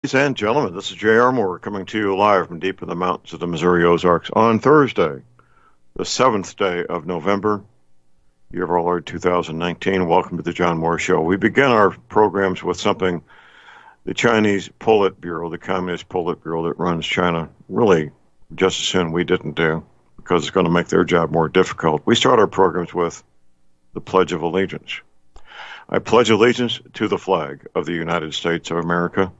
Ladies and gentlemen, this is J.R. Moore coming to you live from deep in the mountains of the Missouri Ozarks on Thursday, the 7th day of November, year of our Lord 2019. Welcome to the John Moore Show. We begin our programs with something the Chinese Politburo, the Communist Politburo that runs China, really just as soon we didn't do because it's going to make their job more difficult. We start our programs with the Pledge of Allegiance. I pledge allegiance to the flag of the United States of America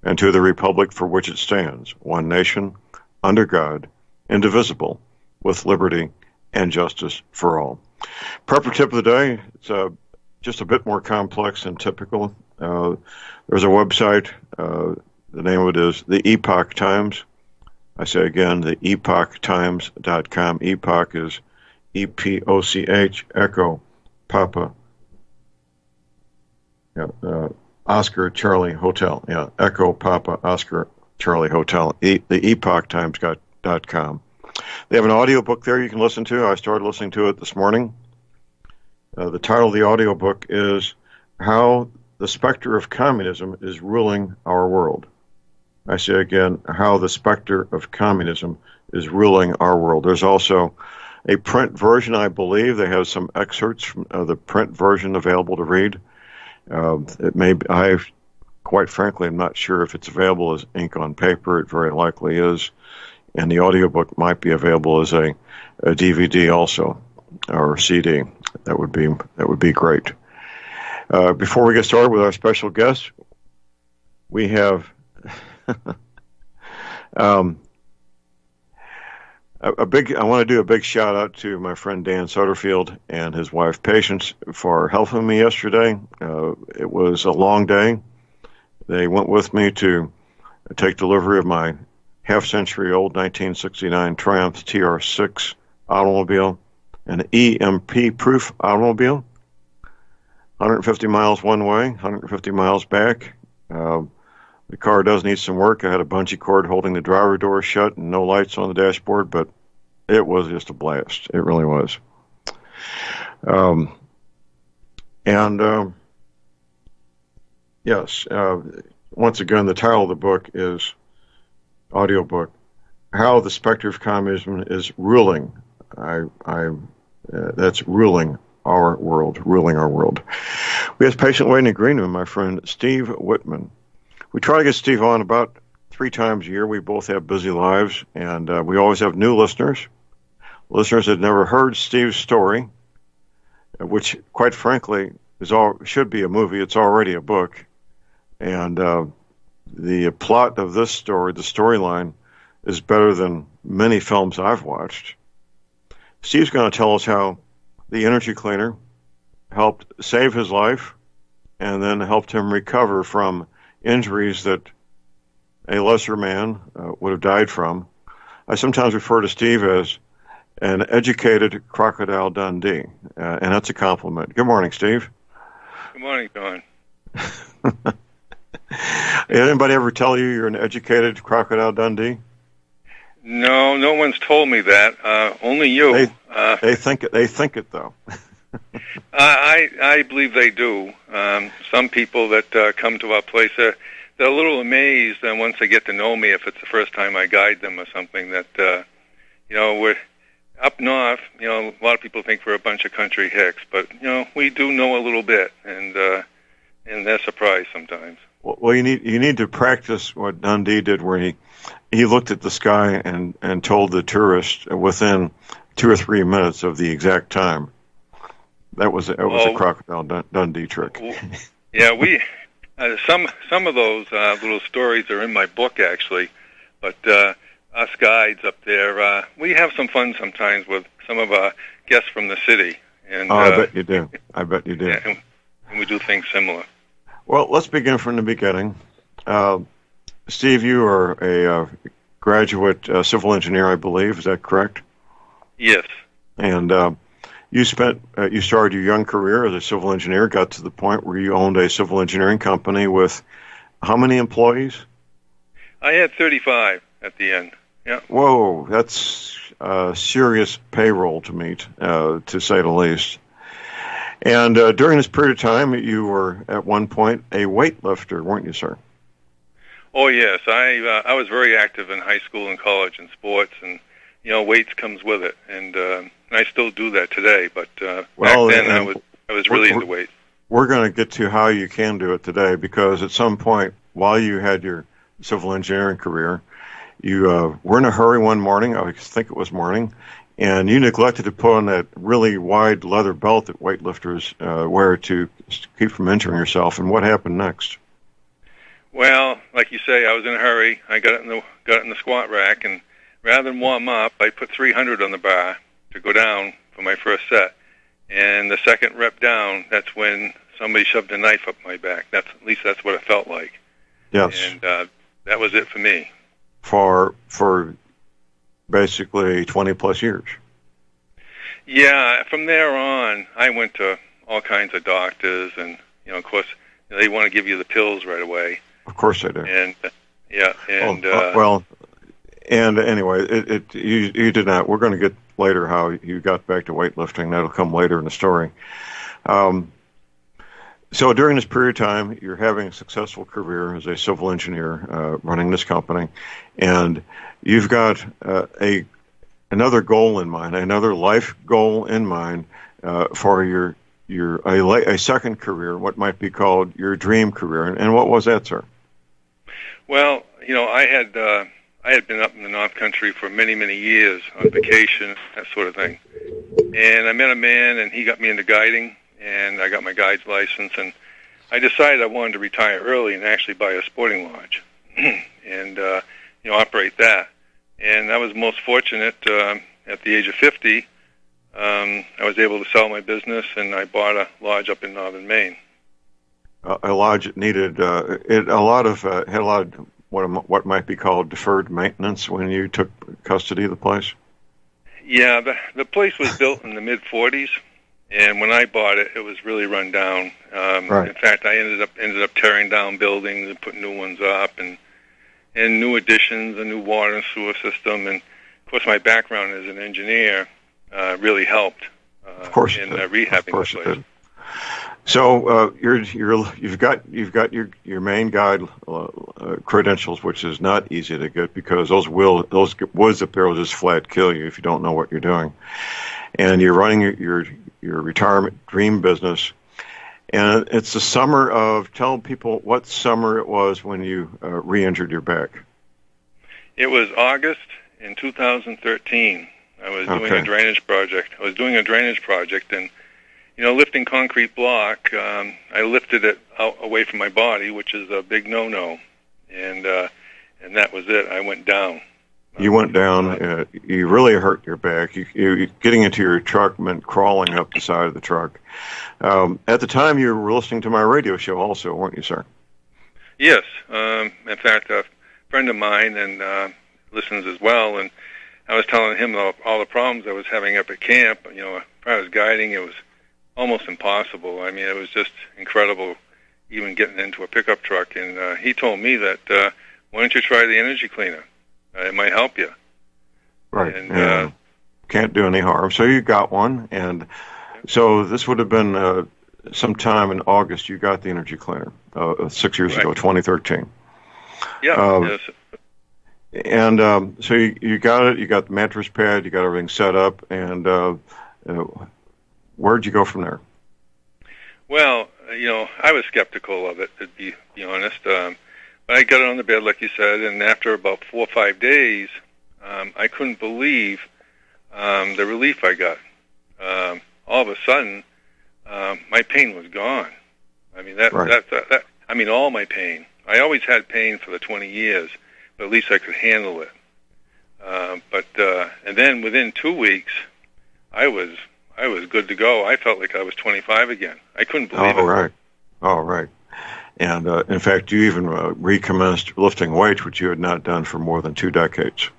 and to the republic for which it stands, one nation, under God, indivisible, with liberty and justice for all. Prep tip of the day, it's just a bit more complex than typical. There's a website, the name of it is the Epoch Times. I say again, the epochtimes.com. Epoch is E-P-O-C-H, Echo, Papa, Oscar Charlie Hotel. Yeah, Echo Papa Oscar Charlie Hotel. The epochtimes.com. They have an audiobook there you can listen to. I started listening to it this morning. The title of the audiobook is How the Specter of Communism is Ruling Our World. I say again, How the Specter of Communism is Ruling Our World. There's also a print version, I believe. They have some excerpts from the print version available to read. It may be, quite frankly, I'm not sure if it's available as ink on paper. It very likely is. And the audiobook might be available as a DVD also, or CD. That would be great. Before we get started with our special guest, we have I want to do a big shout out to my friend Dan Sutterfield and his wife Patience for helping me yesterday. It was a long day. They went with me to take delivery of my half-century-old 1969 Triumph TR6 automobile, an EMP-proof automobile, 150 miles one way, 150 miles back. The car does need some work. I had a bungee cord holding the driver door shut and no lights on the dashboard, but it was just a blast. It really was. Yes, once again, the title of the book is audiobook, How the Specter of Communism is Ruling. That's ruling our world, ruling our world. We have patient waiting in green room, my friend Steve Whitman. We try to get Steve on about 3 times a year. We both have busy lives, and we always have new listeners that never heard Steve's story, which, quite frankly, should be a movie. It's already a book. And the plot of this story, the storyline, is better than many films I've watched. Steve's going to tell us how the energy cleaner helped save his life and then helped him recover from injuries that a lesser man would have died from. I sometimes refer to Steve as an educated Crocodile Dundee, and that's a compliment. Good morning, Steve. Good morning, Don. Anybody ever tell you you're an educated Crocodile Dundee? No, no one's told me that. Only you. They think it though. I believe they do. Some people that come to our place, they're a little amazed once they get to know me, if it's the first time I guide them or something, that, we're up north, a lot of people think we're a bunch of country hicks, but, we do know a little bit, and they're surprised sometimes. Well, you need to practice what Dundee did, where he looked at the sky and told the tourist within 2 or 3 minutes of the exact time. That was a Crocodile Dundee trick. Yeah, we some of those little stories are in my book actually, but us guides up there, we have some fun sometimes with some of our guests from the city. And I bet you do. Yeah, and we do things similar. Well, let's begin from the beginning. Steve, you are a graduate civil engineer, I believe. Is that correct? Yes. And you started your young career as a civil engineer, got to the point where you owned a civil engineering company with how many employees? I had 35 at the end. Yeah. Whoa, that's a serious payroll to meet, to say the least. And during this period of time, you were at one point a weightlifter, weren't you, sir? Oh yes, I was very active in high school and college and sports, and weights comes with it, and I still do that today. But back then I was really into weights. We're going to get to how you can do it today, because at some point while you had your civil engineering career, you were in a hurry one morning. I think it was morning. And you neglected to put on that really wide leather belt that weightlifters wear to keep from injuring yourself. And what happened next? Well, like you say, I was in a hurry. I got it in the squat rack, and rather than warm up, I put 300 on the bar to go down for my first set. And the second rep down, that's when somebody shoved a knife up my back. At least that's what it felt like. Yes. And that was it for me. For basically 20 plus years. Yeah, from there on, I went to all kinds of doctors, and of course, they want to give you the pills right away. Of course they do. And and anyway, you did not. We're going to get later how you got back to weightlifting. That'll come later in the story. So during this period of time, you're having a successful career as a civil engineer, running this company, and you've got another goal in mind, another life goal in mind for a second career, what might be called your dream career. And what was that, sir? Well, I had been up in the North Country for many, many years on vacation, that sort of thing. And I met a man, and he got me into guiding, and I got my guide's license, and I decided I wanted to retire early and actually buy a sporting lodge and operate that. And I was most fortunate at the age of 50. I was able to sell my business, and I bought a lodge up in northern Maine. A lodge that needed had a lot of what might be called deferred maintenance when you took custody of the place. Yeah, the place was built in the mid-40s, and when I bought it, it was really run down. Right. In fact, I ended up tearing down buildings and putting new ones up, and new additions, a new water and sewer system, and of course my background as an engineer really helped of course in rehabbing the place. So you've got your main guide credentials, which is not easy to get because those woods up there will just flat kill you if you don't know what you're doing, and you're running your retirement dream business. And it's the summer of, tell people what summer it was when you re-injured your back. It was August in 2013. I was doing a drainage project. And, lifting concrete block, I lifted it out away from my body, which is a big no-no. And that was it. I went down. You went down. You really hurt your back. You getting into your truck meant crawling up the side of the truck. At the time, you were listening to my radio show also, weren't you, sir? Yes. In fact, a friend of mine and listens as well, and I was telling him all the problems I was having up at camp. If I was guiding, it was almost impossible. I mean, it was just incredible even getting into a pickup truck. And he told me that, why don't you try the energy cleaner? It might help you. Right. And can't do any harm. So you got one, and so this would have been sometime in August you got the energy cleaner, 6 years ago, 2013. Yeah. Yes. And so you got it. You got the mattress pad. You got everything set up. And where'd you go from there? Well, I was skeptical of it, to be honest. But I got it on the bed, like you said, and after about 4 or 5 days, I couldn't believe the relief I got. All of a sudden, my pain was gone. I mean, all my pain. I always had pain for the 20 years, but at least I could handle it. And then within 2 weeks, I was good to go. I felt like I was 25 again. I couldn't believe it. All right. And in fact, you even recommenced lifting weights, which you had not done for more than 2 decades.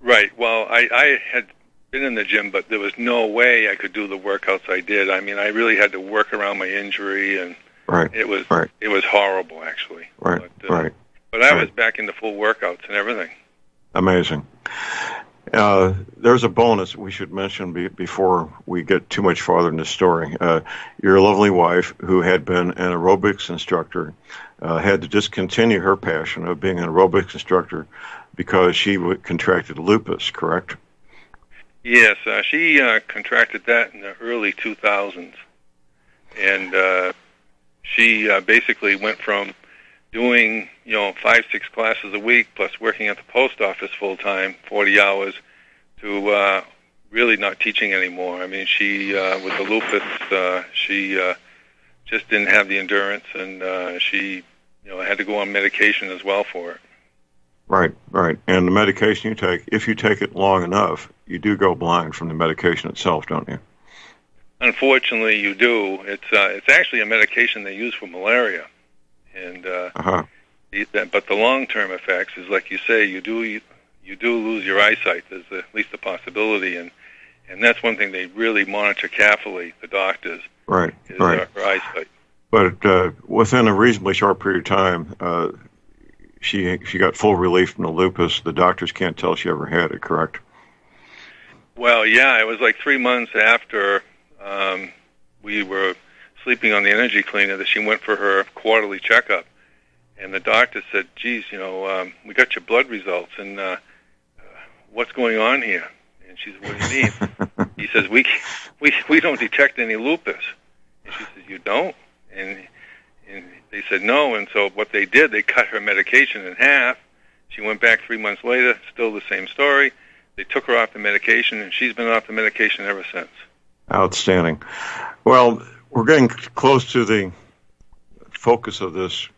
Right. Well, I had been in the gym, but there was no way I could do the workouts I did. I mean, I really had to work around my injury, and it was horrible, actually. Right. But I was back into full workouts and everything. Amazing. There's a bonus we should mention before we get too much farther in the story. Your lovely wife, who had been an aerobics instructor, had to discontinue her passion of being an aerobics instructor because she contracted lupus, correct? Yes, she contracted that in the early 2000s, and she basically went from doing 5-6 classes a week plus working at the post office full time, 40 hours, to really not teaching anymore. I mean, she with the lupus, she just didn't have the endurance, and she had to go on medication as well for it. Right, right. And the medication you take, if you take it long enough, you do go blind from the medication itself, don't you? Unfortunately, you do. It's actually a medication they use for malaria, and but the long-term effects is, like you say, you do lose your eyesight. There's at least a possibility, and that's one thing they really monitor carefully. The doctors, right, is right. Her eyesight. But within a reasonably short period of time, she got full relief from the lupus. The doctors can't tell she ever had it, correct? Well, yeah, it was like 3 months after we were sleeping on the energy cleaner that she went for her quarterly checkup. And the doctor said, geez, we got your blood results, and what's going on here? And she said, what do you mean? He says, we don't detect any lupus. And she says, you don't? And they said no, and so what they did, they cut her medication in half. She went back 3 months later, still the same story. They took her off the medication, and she's been off the medication ever since. Outstanding. Well, we're getting close to the focus of this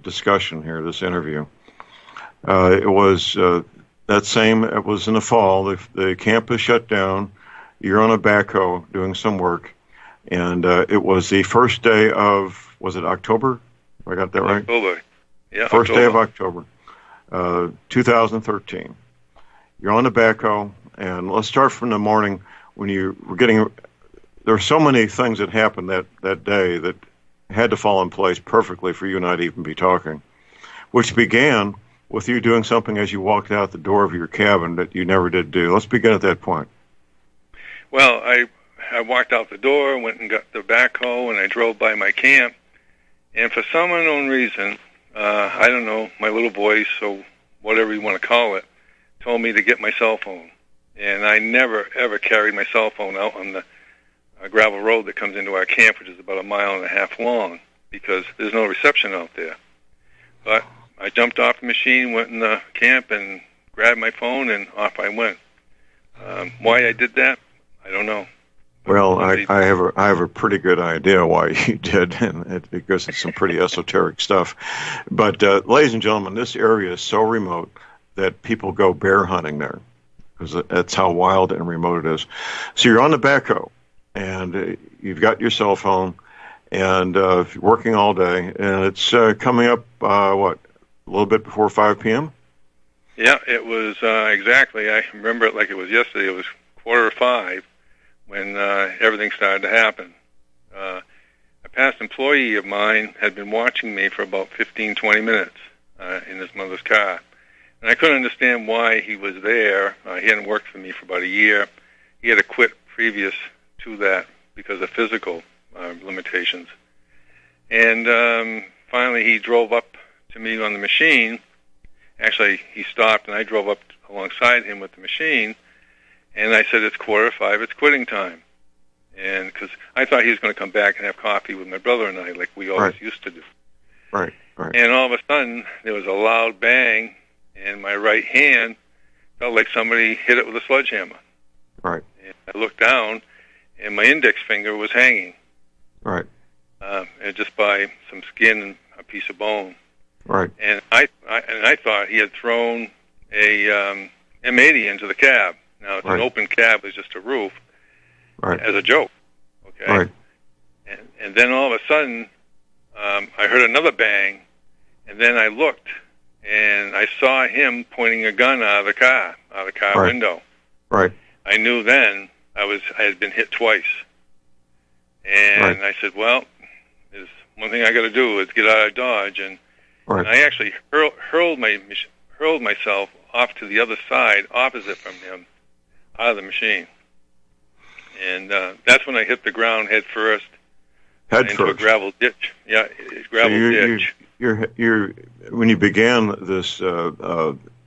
discussion here, this interview. It was it was in the fall. The campus shut down. You're on a backhoe doing some work, and it was the first day of, was it October? I got that right? October. Yeah, first day of October, 2013. You're on the backhoe, and let's start from the morning when you were getting. There were so many things that happened that day that had to fall in place perfectly for you and I to even be talking, which began with you doing something as you walked out the door of your cabin that you never did do. Let's begin at that point. Well, I walked out the door, went and got the backhoe, and I drove by my camp. And for some unknown reason, I don't know, my little voice, or whatever you want to call it, told me to get my cell phone. And I never, ever carried my cell phone out on the gravel road that comes into our camp, which is about 1.5 miles long, because there's no reception out there. But I jumped off the machine, went in the camp, and grabbed my phone, and off I went. Why I did that, I don't know. Well, I have a pretty good idea why you did, and because it's some pretty esoteric stuff. But ladies and gentlemen, this area is so remote that people go bear hunting there, because that's how wild and remote it is. So you're on the backhoe, and you've got your cell phone, and you're working all day, and it's coming up, a little bit before 5 p.m.? Yeah, it was exactly. I remember it like it was yesterday. It was 4:45 when everything started to happen. A past employee of mine had been watching me for about 15, 20 minutes in his mother's car. And I couldn't understand why he was there. He hadn't worked for me for about a year. He had to quit previous to that because of physical limitations. And finally he drove up to me on the machine. Actually, he stopped, and I drove up alongside him with the machine. And I said, it's 4:45, it's quitting time. And because I thought he was going to come back and have coffee with my brother and I, like we always used to do. Right. And all of a sudden, there was a loud bang, and my right hand felt like somebody hit it with a sledgehammer. Right. And I looked down, and my index finger was hanging. Right. And just by some skin and a piece of bone. Right. And I thought he had thrown a M80 into the cab. Now, it's an open cab, it's just a roof, as a joke, okay? Right. And then all of a sudden, I heard another bang, and then I looked, and I saw him pointing a gun out of the car window. Right. I knew then I had been hit twice. And I said, well, there's one thing I got to do is get out of Dodge, and I actually hurled myself off to the other side, opposite from him, out of the machine. And that's when I hit the ground head first. Into a gravel ditch. Yeah, gravel ditch. When you began this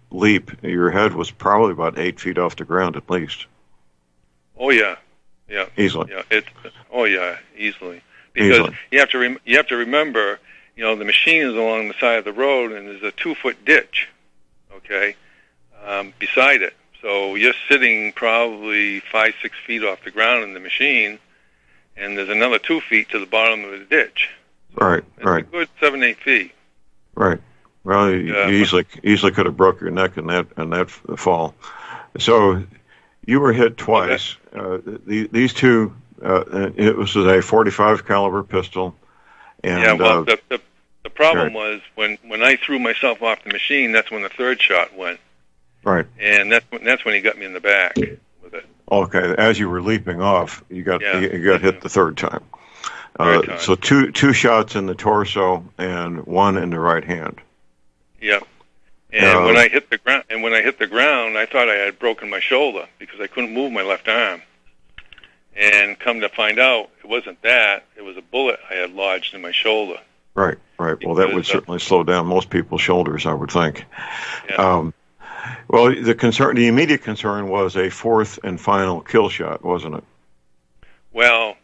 leap, your head was probably about 8 feet off the ground at least. Oh yeah, easily. Yeah, easily. Because you have to remember, the machine is along the side of the road, and there's a 2-foot ditch, okay, beside it. So you're sitting probably 5-6 feet off the ground in the machine, and there's another 2 feet to the bottom of the ditch. Right. A good 7-8 feet. Right. Well, you easily could have broke your neck in that fall. So you were hit twice. These two. It was a .45 caliber pistol. And, the problem was when I threw myself off the machine. That's when the third shot went. Right. And that's when he got me in the back with it. Okay. As you were leaping off, you got hit the third time. So two shots in the torso and one in the right hand. Yep. And when I hit the ground, I thought I had broken my shoulder because I couldn't move my left arm. And come to find out, it wasn't that. It was a bullet I had lodged in my shoulder. Right. Well, that would certainly slow down most people's shoulders, I would think. Yeah. Well, the immediate concern was a fourth and final kill shot, wasn't it? Well,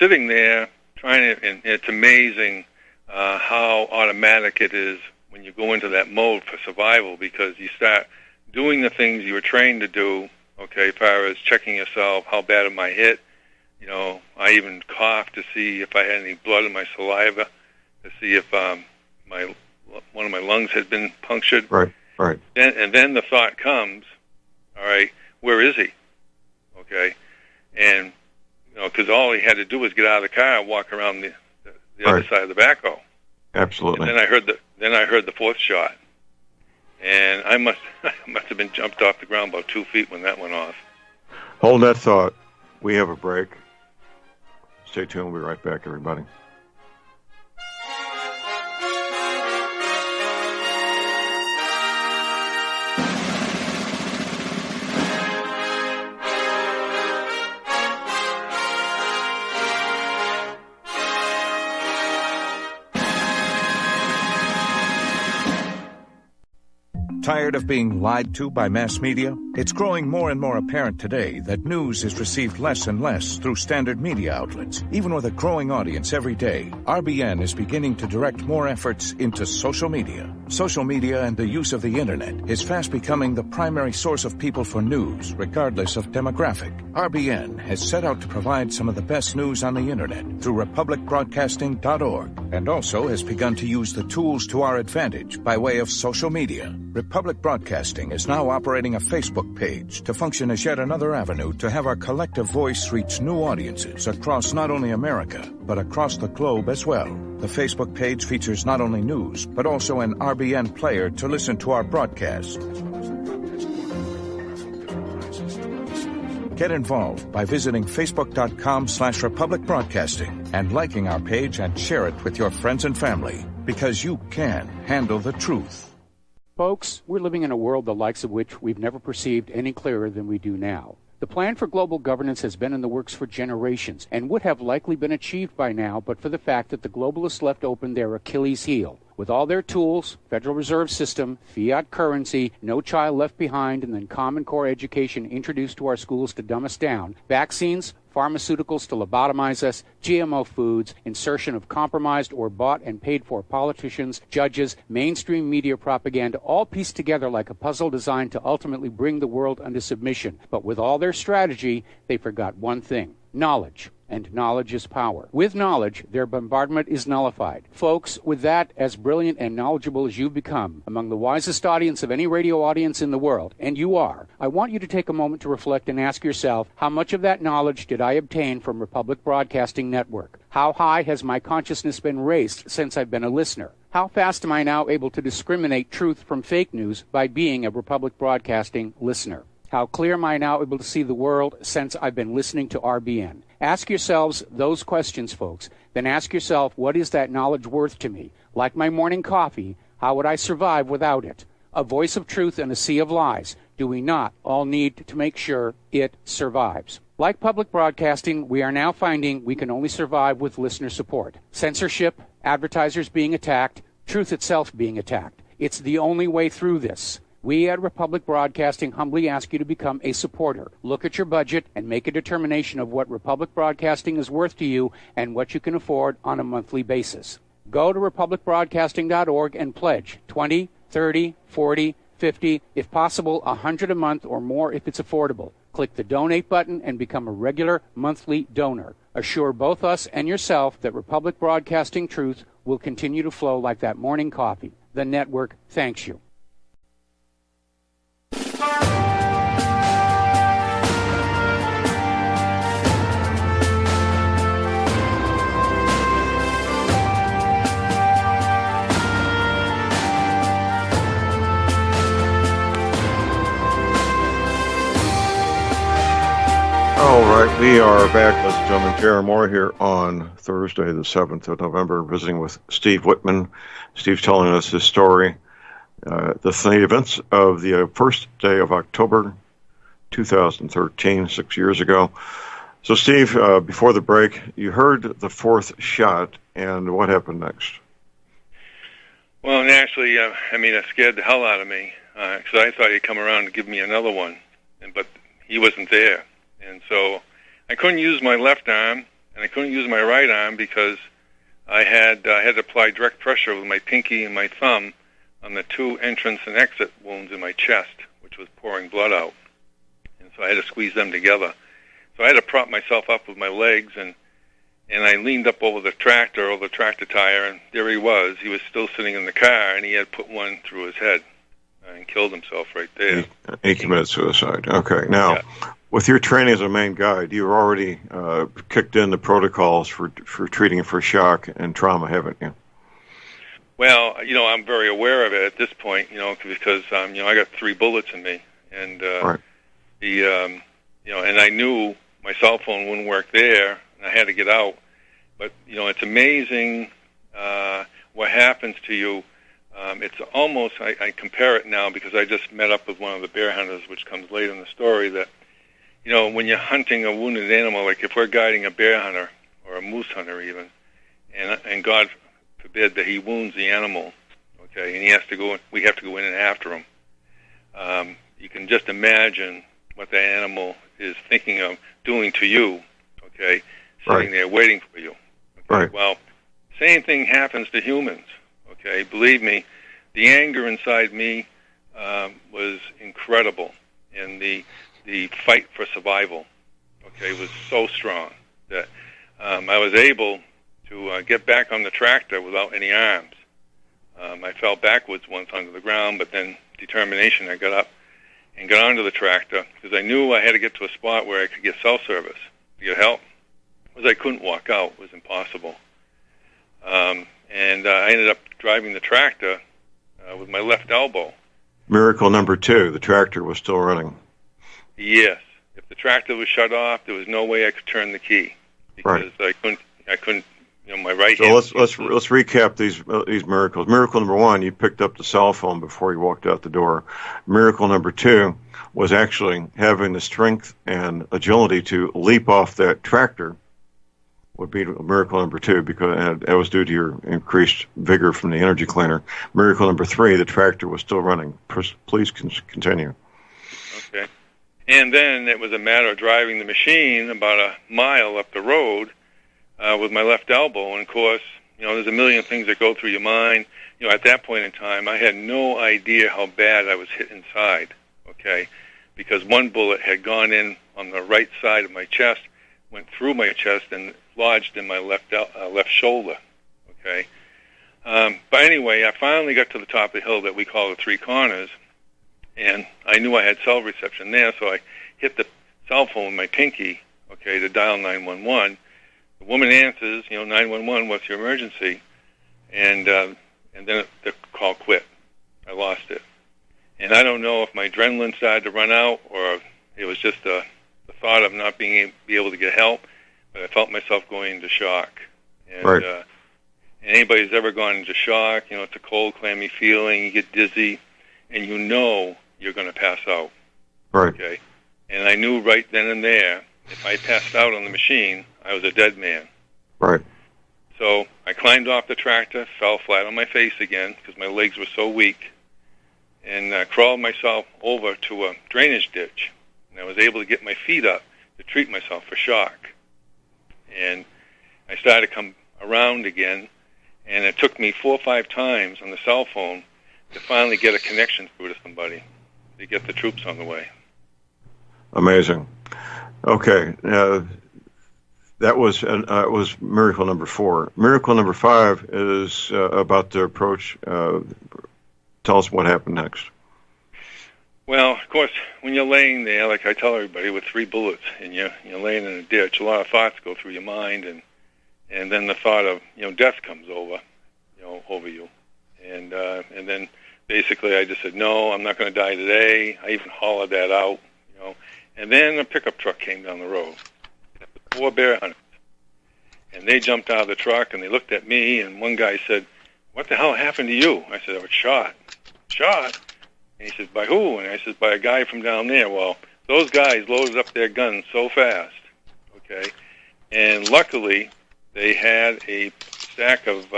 sitting there trying to, and it's amazing how automatic it is when you go into that mode for survival, because you start doing the things you were trained to do. Okay, as far as checking yourself, how bad am I hit? I even coughed to see if I had any blood in my saliva, to see if one of my lungs had been punctured. Right. Then the thought comes, all right, where is he? Okay, and because all he had to do was get out of the car and walk around the other side of the backhoe. Absolutely. And then I heard the fourth shot. And I must have been jumped off the ground about 2 feet when that went off. Hold that thought. We have a break. Stay tuned. We'll be right back, everybody. Tired of being lied to by mass media? It's growing more and more apparent today that news is received less and less through standard media outlets. Even with a growing audience every day, RBN is beginning to direct more efforts into social media. Social media and the use of the internet is fast becoming the primary source of people for news, regardless of demographic. RBN has set out to provide some of the best news on the internet through republicbroadcasting.org, and also has begun to use the tools to our advantage by way of social media. Republic Broadcasting is now operating a Facebook page to function as yet another avenue to have our collective voice reach new audiences across not only America, but across the globe as well. The Facebook page features not only news, but also an RBN player to listen to our broadcasts. Get involved by visiting facebook.com/Republic Broadcasting and liking our page and share it with your friends and family, because you can handle the truth. Folks, we're living in a world the likes of which we've never perceived any clearer than we do now. The plan for global governance has been in the works for generations and would have likely been achieved by now but for the fact that the globalists left open their Achilles heel. With all their tools, Federal Reserve System, fiat currency, no child left behind, and then Common Core education introduced to our schools to dumb us down, vaccines, pharmaceuticals to lobotomize us, GMO foods, insertion of compromised or bought and paid for politicians, judges, mainstream media propaganda, all pieced together like a puzzle designed to ultimately bring the world under submission. But with all their strategy, they forgot one thing: knowledge. And knowledge is power. With knowledge, their bombardment is nullified. Folks, with that, as brilliant and knowledgeable as you've become, among the wisest audience of any radio audience in the world, and you are, I want you to take a moment to reflect and ask yourself, how much of that knowledge did I obtain from Republic Broadcasting Network? How high has my consciousness been raised since I've been a listener? How fast am I now able to discriminate truth from fake news by being a Republic Broadcasting listener? How clear am I now able to see the world since I've been listening to RBN? Ask yourselves those questions, folks. Then ask yourself, what is that knowledge worth to me? Like my morning coffee, how would I survive without it? A voice of truth in a sea of lies. do we not all need to make sure it survives? Like public broadcasting, we are now finding we can only survive with listener support. Censorship, advertisers being attacked, truth itself being attacked. It's the only way through this. We at Republic Broadcasting humbly ask you to become a supporter. Look at your budget and make a determination of what Republic Broadcasting is worth to you and what you can afford on a monthly basis. Go to republicbroadcasting.org and pledge $20, $30, $40, $50, if possible, $100 a month or more if it's affordable. Click the donate button and become a regular monthly donor. Assure both us and yourself that Republic Broadcasting truth will continue to flow like that morning coffee. The network thanks you. All right, we are back, ladies and gentlemen. J.R. Moore here on Thursday, the 7th of November, visiting with Steve Whitman. Steve's telling us his story, the events of the first day of October 2013, 6 years ago. So, Steve, before the break, you heard the fourth shot, and what happened next? Well, naturally, it scared the hell out of me, because I thought he'd come around to give me another one, but he wasn't there. And so I couldn't use my left arm, and I couldn't use my right arm because I had to apply direct pressure with my pinky and my thumb on the two entrance and exit wounds in my chest, which was pouring blood out. And so I had to squeeze them together. So I had to prop myself up with my legs, and I leaned up over the tractor tire, and there he was. He was still sitting in the car, and he had put one through his head and killed himself right there. He committed suicide. Okay. Now, with your training as a Maine guide, you've already kicked in the protocols for treating for shock and trauma, haven't you? Well, I'm very aware of it at this point, because I got 3 bullets in me, and right. And I knew my cell phone wouldn't work there, and I had to get out. But it's amazing what happens to you. It's almost, I compare it now because I just met up with one of the bear hunters, which comes late in the story, that when you're hunting a wounded animal, like if we're guiding a bear hunter or a moose hunter even, and God forbid that he wounds the animal, okay, and he has to go, we have to go in and after him. You can just imagine what that animal is thinking of doing to you, okay, sitting there waiting for you. Okay? Right. Well, same thing happens to humans, okay? Believe me, the anger inside me was incredible, and the fight for survival, okay, was so strong that I was able to get back on the tractor without any arms. I fell backwards once onto the ground, but then determination, I got up and got onto the tractor because I knew I had to get to a spot where I could get cell service to get help, because I couldn't walk out. It was impossible. And I ended up driving the tractor with my left elbow. Miracle number 2, the tractor was still running. Yes. If the tractor was shut off, there was no way I could turn the key because I couldn't. My right hand. So let's recap these miracles. Miracle number 1, you picked up the cell phone before you walked out the door. Miracle number 2 was actually having the strength and agility to leap off that tractor. Would be miracle number 2, because that was due to your increased vigor from the energy cleaner. Miracle number 3, the tractor was still running. Please continue. Okay. And then it was a matter of driving the machine about a mile up the road with my left elbow. And, of course, there's a million things that go through your mind. At that point in time, I had no idea how bad I was hit inside, okay, because one bullet had gone in on the right side of my chest, went through my chest, and lodged in my left shoulder, okay. But anyway, I finally got to the top of the hill that we call the Three Corners, and I knew I had cell reception there, so I hit the cell phone with my pinky, okay, to dial 911. The woman answers, 911, what's your emergency? And then the call quit. I lost it. And I don't know if my adrenaline started to run out or it was just the thought of not being able to get help, but I felt myself going into shock. And, right. And anybody who's ever gone into shock, it's a cold, clammy feeling, you get dizzy, and you're going to pass out. Right. Okay. And I knew right then and there, if I passed out on the machine, I was a dead man. Right. So I climbed off the tractor, fell flat on my face again because my legs were so weak, and crawled myself over to a drainage ditch. And I was able to get my feet up to treat myself for shock. And I started to come around again, and it took me 4 or 5 times on the cell phone to finally get a connection through to somebody to get the troops on the way. Amazing. Okay. That was miracle number 4. Miracle number 5 is about the approach. Tell us what happened next. Well, of course, when you're laying there, like I tell everybody, with 3 bullets, and you're laying in a ditch, a lot of thoughts go through your mind, and then the thought of death comes over you, and then basically I just said, no, I'm not going to die today. I even hollered that out, and then a pickup truck came down the road. 4 bear hunters. And they jumped out of the truck, and they looked at me, and one guy said, what the hell happened to you? I said, I was shot. Shot? And he said, by who? And I said, by a guy from down there. Well, those guys loaded up their guns so fast, okay? And luckily, they had a stack of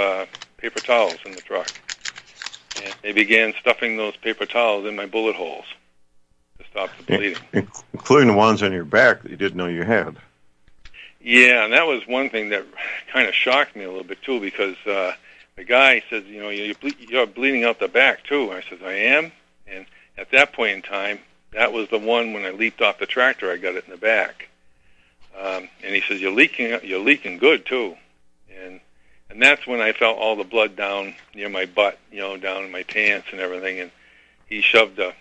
paper towels in the truck. And they began stuffing those paper towels in my bullet holes to stop the bleeding. Including the ones on your back that you didn't know you had. Yeah, and that was one thing that kind of shocked me a little bit, too, because the guy says, you're bleeding out the back, too. And I said, I am? And at that point in time, that was the one when I leaped off the tractor, I got it in the back. And he says, you're leaking good, too. And that's when I felt all the blood down near my butt, down in my pants and everything. And he shoved a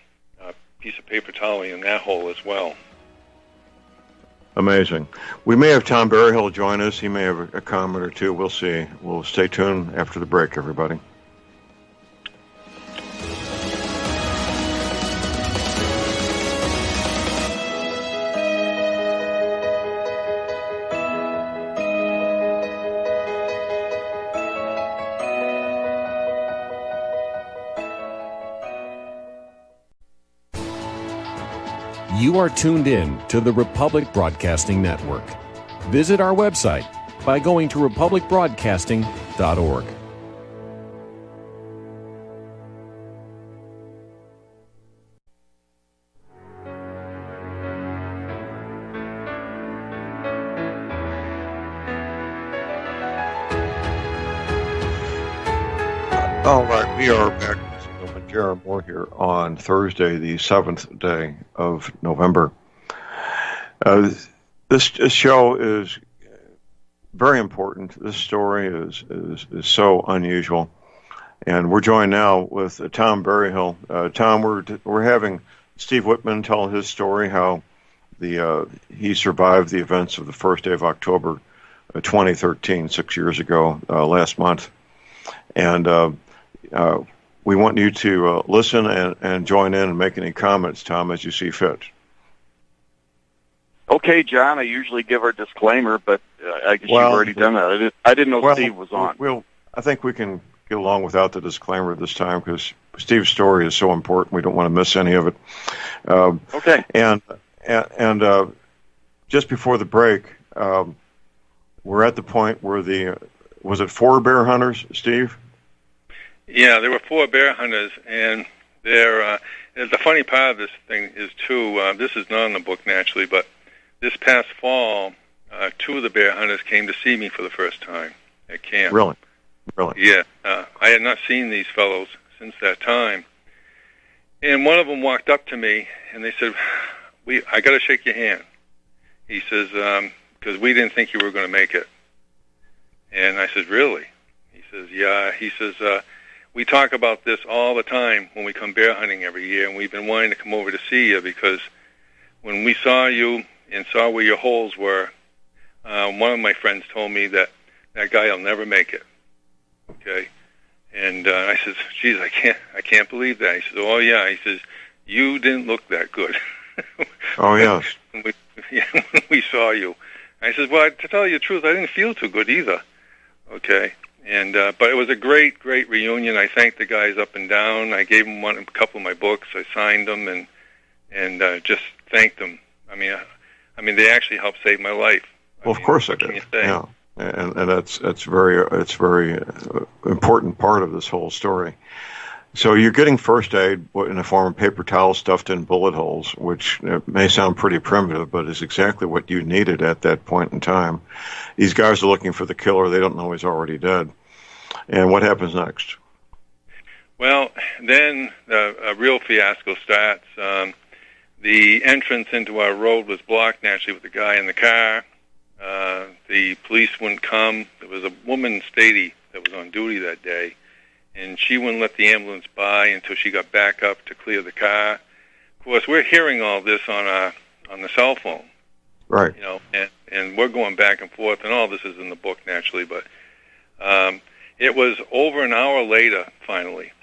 piece of paper towel in that hole as well. Amazing. We may have Tom Berryhill join us. He may have a comment or two. We'll see. We'll stay tuned after the break, everybody. You are tuned in to the Republic Broadcasting Network. Visit our website by going to republicbroadcasting.org. All right, we are back. Jared Moore here on Thursday, the 7th day of November. This show is very important. This story is so unusual, and we're joined now with Tom Berryhill. Tom, we're having Steve Whitman tell his story, how he survived the events of the first day of October 2013, 6 years ago, last month, and we want you to listen and join in and make any comments, Tom, as you see fit. Okay, John, I usually give our disclaimer, but I guess you've already done that. I didn't know Steve was on. I think we can get along without the disclaimer this time because Steve's story is so important. We don't want to miss any of it. Okay. And just before the break, we're at the point where was it 4 bear hunters, Steve? Yeah, there were 4 bear hunters, and the funny part of this thing is, too, this is not in the book, naturally, but this past fall, 2 of the bear hunters came to see me for the first time at camp. Really? Yeah. I had not seen these fellows since that time. And one of them walked up to me, and they said, I got to shake your hand. He says, because we didn't think you were going to make it. And I said, really? He says, yeah. He says, we talk about this all the time when we come bear hunting every year, and we've been wanting to come over to see you because when we saw you and saw where your holes were, one of my friends told me that guy will never make it. Okay, and I says, geez, I can't believe that. He says, oh yeah. He says, you didn't look that good. Oh yes. when we saw you. I says, well, to tell you the truth, I didn't feel too good either. Okay. And but it was a great reunion. I thanked the guys up and down. I gave them a couple of my books. I signed them, and and just thank them. I mean, they actually helped save my life. Well, of course they did. Yeah, and that's very important part of this whole story. So you're getting first aid in the form of paper towels stuffed in bullet holes, which may sound pretty primitive, but is exactly what you needed at that point in time. These guys are looking for the killer. They don't know he's already dead. And what happens next? Well, then a real fiasco starts. The entrance into our road was blocked, naturally, with the guy in the car. The police wouldn't come. There was a woman, Stady, that was on duty that day, and she wouldn't let the ambulance by until she got back up to clear the car. Of course, we're hearing all this on the cell phone, right? You know, and we're going back and forth, and all this is in the book, naturally. But it was over an hour later, finally,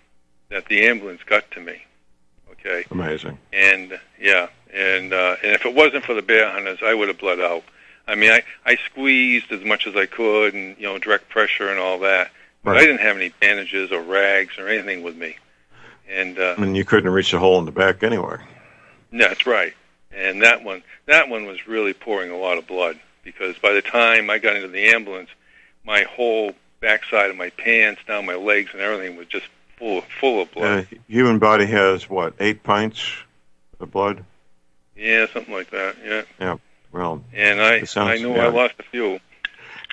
that the ambulance got to me. Okay, amazing. And and if it wasn't for the bear hunters, I would have bled out. I mean, I squeezed as much as I could, and direct pressure and all that. But I didn't have any bandages or rags or anything with me. And you couldn't reach the hole in the back anyway. That's right. And that one was really pouring a lot of blood, because by the time I got into the ambulance, my whole backside of my pants, down my legs, and everything was just full of blood. Human body has what, 8 pints of blood? Yeah, something like that. Yeah. Yeah. Well, and I knew I lost a few.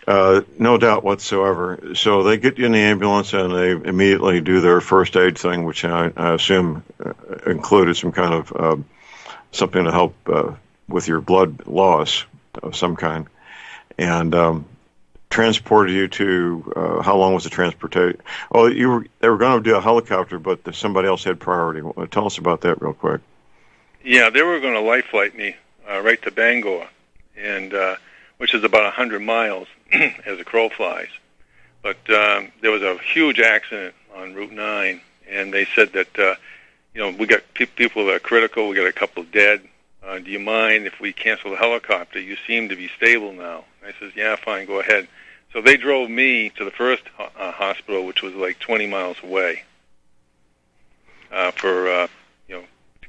No doubt whatsoever. So they get you in the ambulance, and they immediately do their first aid thing, which I assume included some kind of something to help with your blood loss of some kind, and transported you to. How long was the transportation? Oh, they were going to do a helicopter, but somebody else had priority. Tell us about that real quick. Yeah, they were going to life flight me right to Bangor, and which is about 100 miles as a crow flies. But there was a huge accident on Route 9, and they said that, we got people that are critical, we got a couple dead. Do you mind if we cancel the helicopter? You seem to be stable now. I says, yeah, fine, go ahead. So they drove me to the first hospital, which was like 20 miles away, to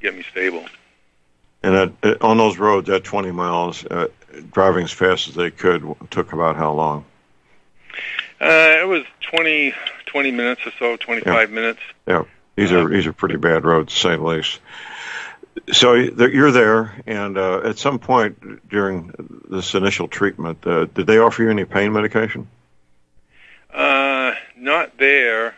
get me stable. And on those roads, at 20 miles, driving as fast as they could took about how long? It was 20 minutes or so, 25 minutes. Yeah, these are pretty bad roads, to say the least. So you're there, and at some point during this initial treatment, did they offer you any pain medication? Not there.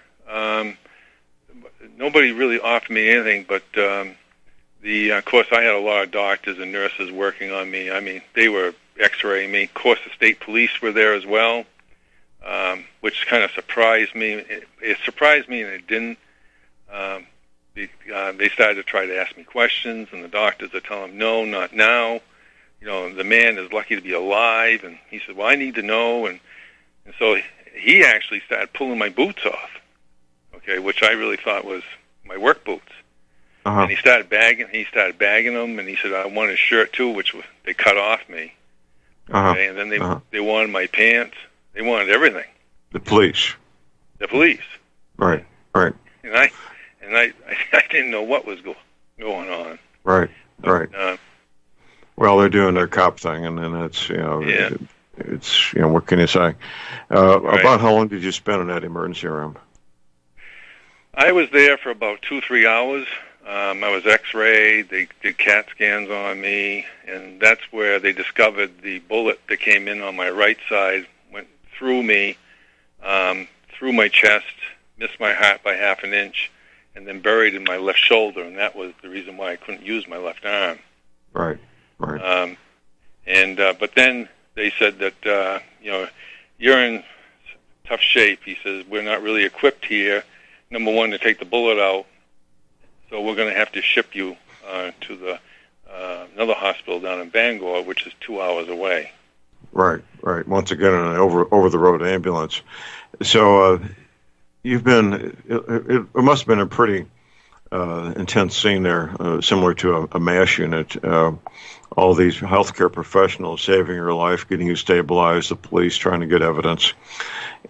Nobody really offered me anything, but of course, I had a lot of doctors and nurses working on me. I mean, they were X-raying me. Of course, the state police were there as well, which kind of surprised me. It surprised me, and it didn't. They started to try to ask me questions, and the doctors are telling them, no, not now. The man is lucky to be alive. And he said, well, I need to know. And so he actually started pulling my boots off, okay, which I really thought was my work boots. Uh-huh. And he started bagging them, and he said, I want his shirt too, which they cut off me. Uh-huh. Okay? And then they wanted my pants. They wanted everything. The police. Right. And I didn't know what was going on. Right. Well, they're doing their cop thing, and then it's it's what can you say? Right. About how long did you spend in that emergency room? I was there for about 2-3 hours. I was X-rayed. They did CAT scans on me, and that's where they discovered the bullet that came in on my right side, went through me, through my chest, missed my heart by half an inch, and then buried in my left shoulder, and that was the reason why I couldn't use my left arm. Right. But then they said that you're in tough shape. He says, we're not really equipped here, number one, to take the bullet out, so we're going to have to ship you to the another hospital down in Bangor, which is 2 hours away. Right. Once again, an over-the-road ambulance. So you've been. It must have been a pretty intense scene there, similar to a MASH unit. All these healthcare professionals saving your life, getting you stabilized, the police trying to get evidence,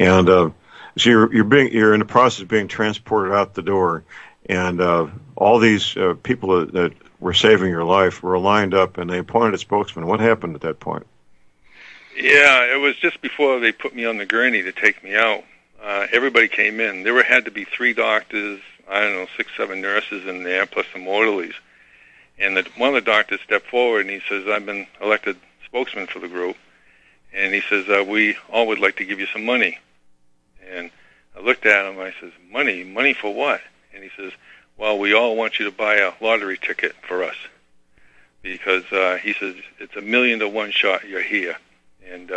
and so you're in the process of being transported out the door, and all these people that were saving your life were lined up and they appointed a spokesman. What happened at that point? Yeah, it was just before they put me on the gurney to take me out. Everybody came in. There had to be 3 doctors, 6, 7 nurses in there, plus some orderlies. And one of the doctors stepped forward and he says, "I've been elected spokesman for the group." And he says, "We all would like to give you some money." And I looked at him. I says, "Money? Money for what?" And he says, "Well, we all want you to buy a lottery ticket for us." Because he says, "It's $1 million to 1 shot you're here. And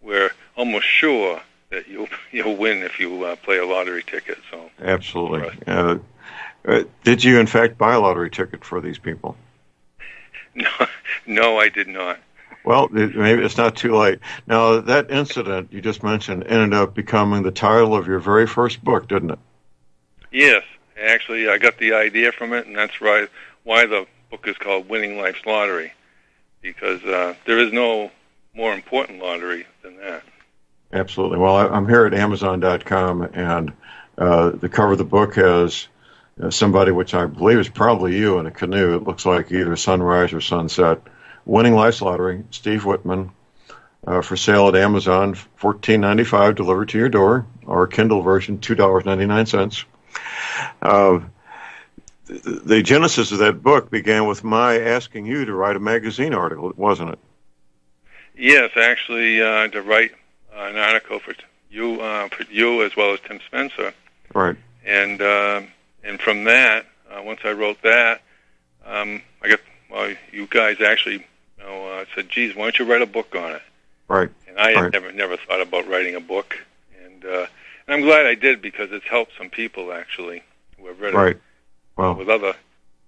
we're almost sure that you'll win if you play a lottery ticket." So absolutely. Did you, in fact, buy a lottery ticket for these people? No, I did not. Well, maybe it's not too late. Now, that incident you just mentioned ended up becoming the title of your very first book, didn't it? Yes. Actually, I got the idea from it, and that's why the book is called Winning Life's Lottery, because there is no more important lottery than that. Absolutely. Well, I'm here at Amazon.com, and the cover of the book has somebody, which I believe is probably you, in a canoe. It looks like either sunrise or sunset. Winning Life's Lottery, Steve Whitman, for sale at Amazon, $14.95 delivered to your door, or Kindle version, $2.99. The genesis of that book began with my asking you to write a magazine article, wasn't it? Yes, actually, to write an article for you as well as Tim Spencer. Right. And from that, once I wrote that, you guys actually said, "Geez, why don't you write a book on it?" Right. And I had never thought about writing a book, and I'm glad I did, because it's helped some people actually who have read it. Well, with other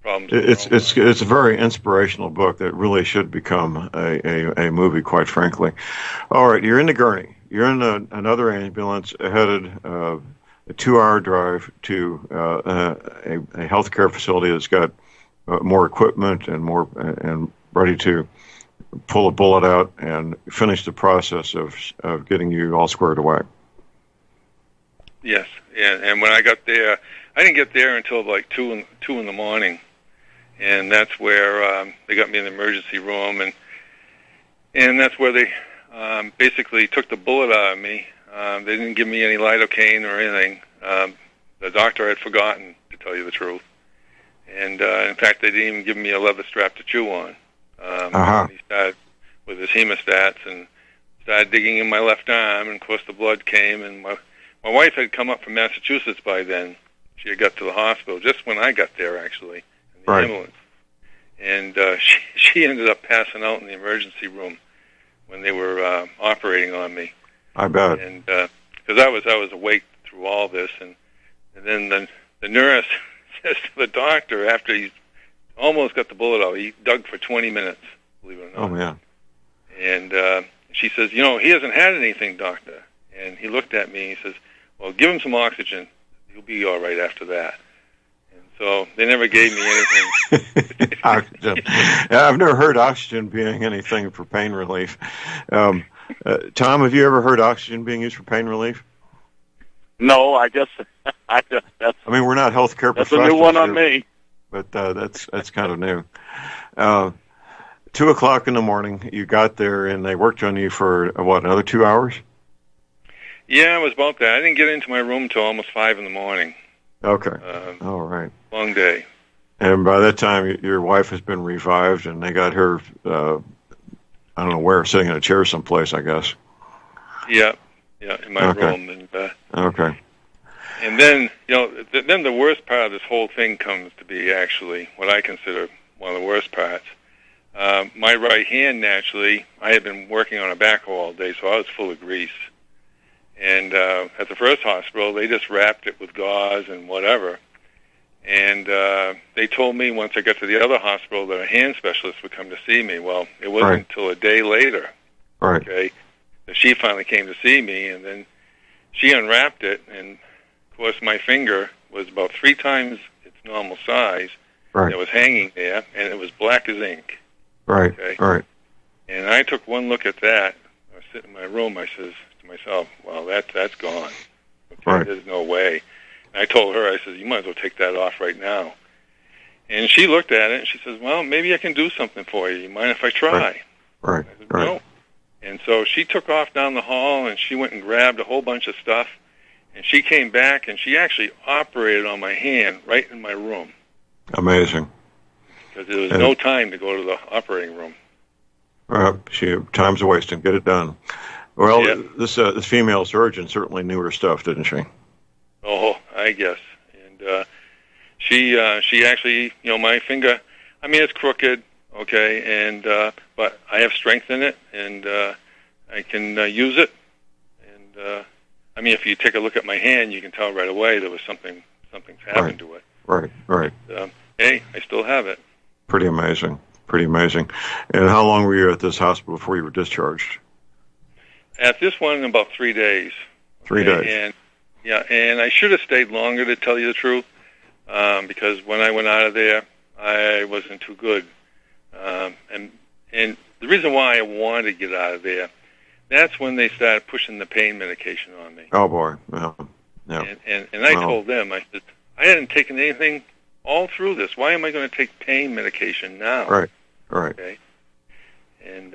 problems. It's a very inspirational book that really should become a movie, quite frankly. All right, you're in the gurney. You're in another ambulance headed a 2-hour drive to a healthcare facility that's got more equipment and ready to pull a bullet out and finish the process of getting you all squared away. Yes, and when I got there, I didn't get there until like 2 in the morning, and that's where they got me in the emergency room, and that's where they basically took the bullet out of me. They didn't give me any lidocaine or anything. The doctor had forgotten, to tell you the truth. And in fact, they didn't even give me a leather strap to chew on. He started with his hemostats and started digging in my left arm, and of course the blood came. And my wife had come up from Massachusetts by then. She had got to the hospital just when I got there, actually, in the ambulance. And she ended up passing out in the emergency room when they were operating on me. I bet. And because I was awake through all this, and then the nurse says to the doctor, after he almost got the bullet out, he dug for 20 minutes, believe it or not. Oh, man. And she says, "He hasn't had anything, doctor." And he looked at me and he says, "Well, give him some oxygen. He'll be all right after that." And so they never gave me anything. Oxygen. Yeah, I've never heard oxygen being anything for pain relief. Tom, have you ever heard oxygen being used for pain relief? No, I guess that's. I mean, we're not healthcare professionals. That's a new one on me. But that's kind of new. 2 o'clock in the morning, you got there, and they worked on you for another 2 hours? Yeah, it was about that. I didn't get into my room till almost 5 in the morning. Okay. All right. Long day. And by that time, your wife has been revived, and they got her, I don't know where, sitting in a chair someplace, I guess. Yeah, in my room. And okay. And then, then the worst part of this whole thing comes to be actually what I consider one of the worst parts. My right hand, naturally, I had been working on a backhoe all day, so I was full of grease. And at the first hospital, they just wrapped it with gauze and whatever. And they told me once I got to the other hospital that a hand specialist would come to see me. Well, it wasn't until a day later, okay, that she finally came to see me, and then she unwrapped it, and of course my finger was about 3 times its normal size. It was hanging there, and it was black as ink. Right, okay? Right. And I took one look at that. I was sitting in my room. I says to myself, "Well, that's gone. Okay, there's no way." And I told her, I said, "You might as well take that off right now." And she looked at it, and she says, well, maybe I can do something for you. You mind if I try? Right. I said, no. And so she took off down the hall, and she went and grabbed a whole bunch of stuff. And she came back, and she actually operated on my hand right in my room. Amazing. Because there was no time to go to the operating room. Time's a wasting. Get it done. Well, this female surgeon certainly knew her stuff, didn't she? Oh, I guess. And she actually, my finger, I mean, it's crooked, okay, and but I have strength in it, and I can use it. And I mean, if you take a look at my hand, you can tell right away there was something's happened to it. Right. Hey, I still have it. Pretty amazing. And how long were you at this hospital before you were discharged? At this one, about 3 days. 3 days. And I should have stayed longer, to tell you the truth, because when I went out of there, I wasn't too good. And the reason why I wanted to get out of there, that's when they started pushing the pain medication on me. Oh, boy. Yeah. And I told them, I said, I hadn't taken anything all through this. Why am I going to take pain medication now? Right. Okay. And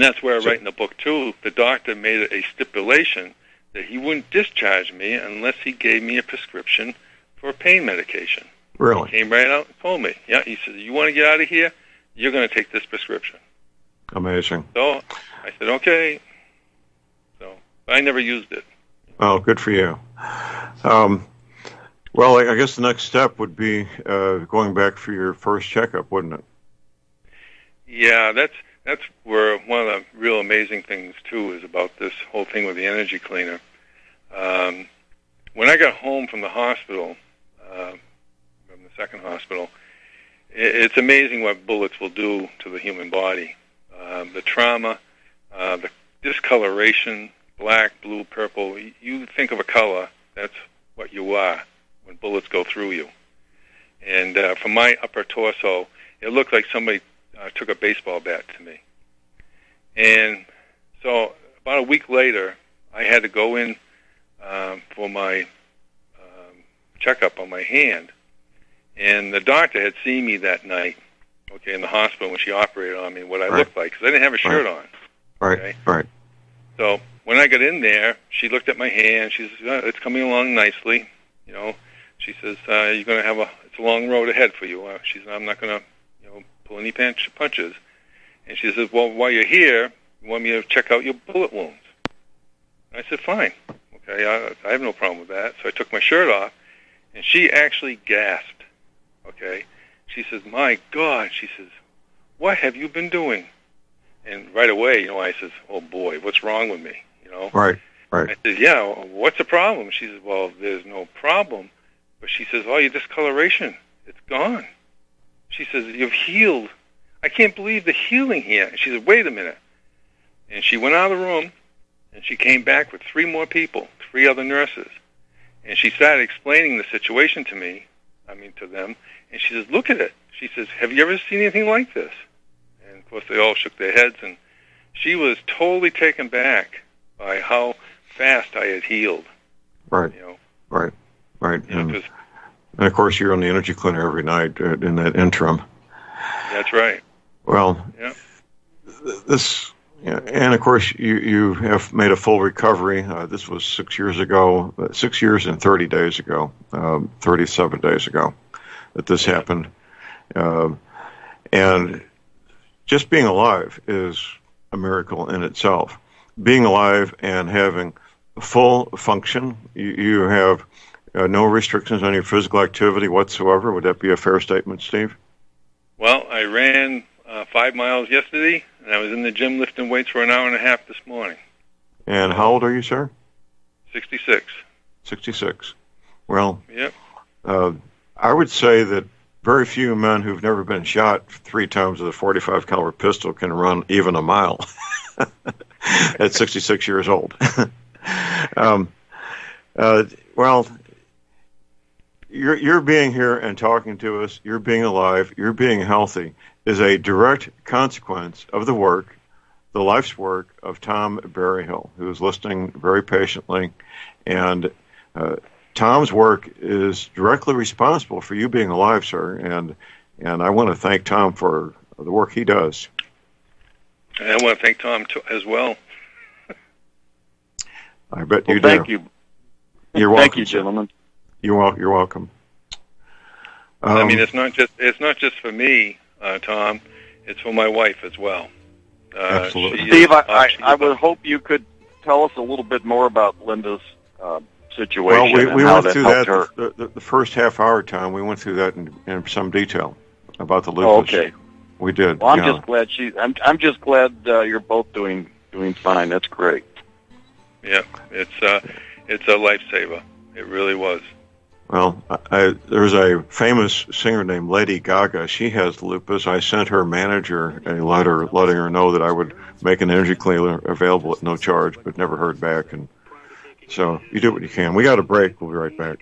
that's where I write in the book, too. The doctor made a stipulation that he wouldn't discharge me unless he gave me a prescription for pain medication. Really? He came right out and told me. Yeah, he said, you want to get out of here? You're going to take this prescription. Amazing. So I said, okay. So I never used it. Oh, good for you. Well, I guess the next step would be going back for your first checkup, wouldn't it? Yeah, that's where one of the real amazing things, too, is about this whole thing with the energy cleaner. When I got home from the hospital, from the second hospital, it's amazing what bullets will do to the human body. The trauma, the discoloration, black, blue, purple, you think of a color, that's what you are when bullets go through you. And from my upper torso, it looked like somebody took a baseball bat to me. And so about a week later, I had to go in for my checkup on my hand. And the doctor had seen me that night, okay, in the hospital when she operated on me, what I looked like, because I didn't have a shirt on. Okay? Right. So when I got in there, she looked at my hand. She says, it's coming along nicely. She says, you're going to have it's a long road ahead for you. She says, I'm not going to, pull any punches. And she says, well, while you're here, you want me to check out your bullet wounds? I said, fine. Okay, I have no problem with that. So I took my shirt off, and she actually gasped. Okay? She says, my God. She says, what have you been doing? And right away, I says, oh, boy, what's wrong with me? Right. I said, yeah, what's the problem? She says, well, there's no problem. But she says, oh, your discoloration, it's gone. She says, you've healed. I can't believe the healing here. And she said, wait a minute. And she went out of the room, and she came back with 3 more people, 3 other nurses. And she started explaining the situation to them. And she says, look at it. She says, have you ever seen anything like this? And, of course, they all shook their heads. And she was totally taken back by how fast I had healed. Right. Right. And of course, you're on the energy cleaner every night in that interim. That's right. Well, and of course, you have made a full recovery. This was 6 years ago, 6 years and 30 days ago, 37 days ago that this happened. And just being alive is a miracle in itself. Being alive and having full function, you have no restrictions on your physical activity whatsoever. Would that be a fair statement, Steve? Well, I ran 5 miles yesterday, and I was in the gym lifting weights for an hour and a half this morning. And how old are you, sir? 66. 66. Well, yep. I would say that very few men who've never been shot 3 times with a 45 caliber pistol can run even a mile at 66 years old. Well, you're being here and talking to us, you're being alive, you're being healthy, is a direct consequence of the life's work of Tom Berryhill, who is listening very patiently. And Tom's work is directly responsible for you being alive, sir, and I want to thank Tom for the work he does. And I want to thank Tom as well. I bet you do. Thank you. you. You're welcome. Thank you, gentlemen. You're welcome. I mean, it's not just for me, Tom. It's for my wife as well. Absolutely. Steve, I would hope you could tell us a little bit more about Linda's situation. Well, we and went through that the first half hour, Tom. We went through that in some detail about the lupus. Oh, okay. We did. Well, I'm just glad you're both doing fine. That's great. Yeah, it's a lifesaver. It really was. Well, there's a famous singer named Lady Gaga. She has lupus. I sent her manager a letter letting her know that I would make an energy cleaner available at no charge, but never heard back. And so you do what you can. We got a break. We'll be right back.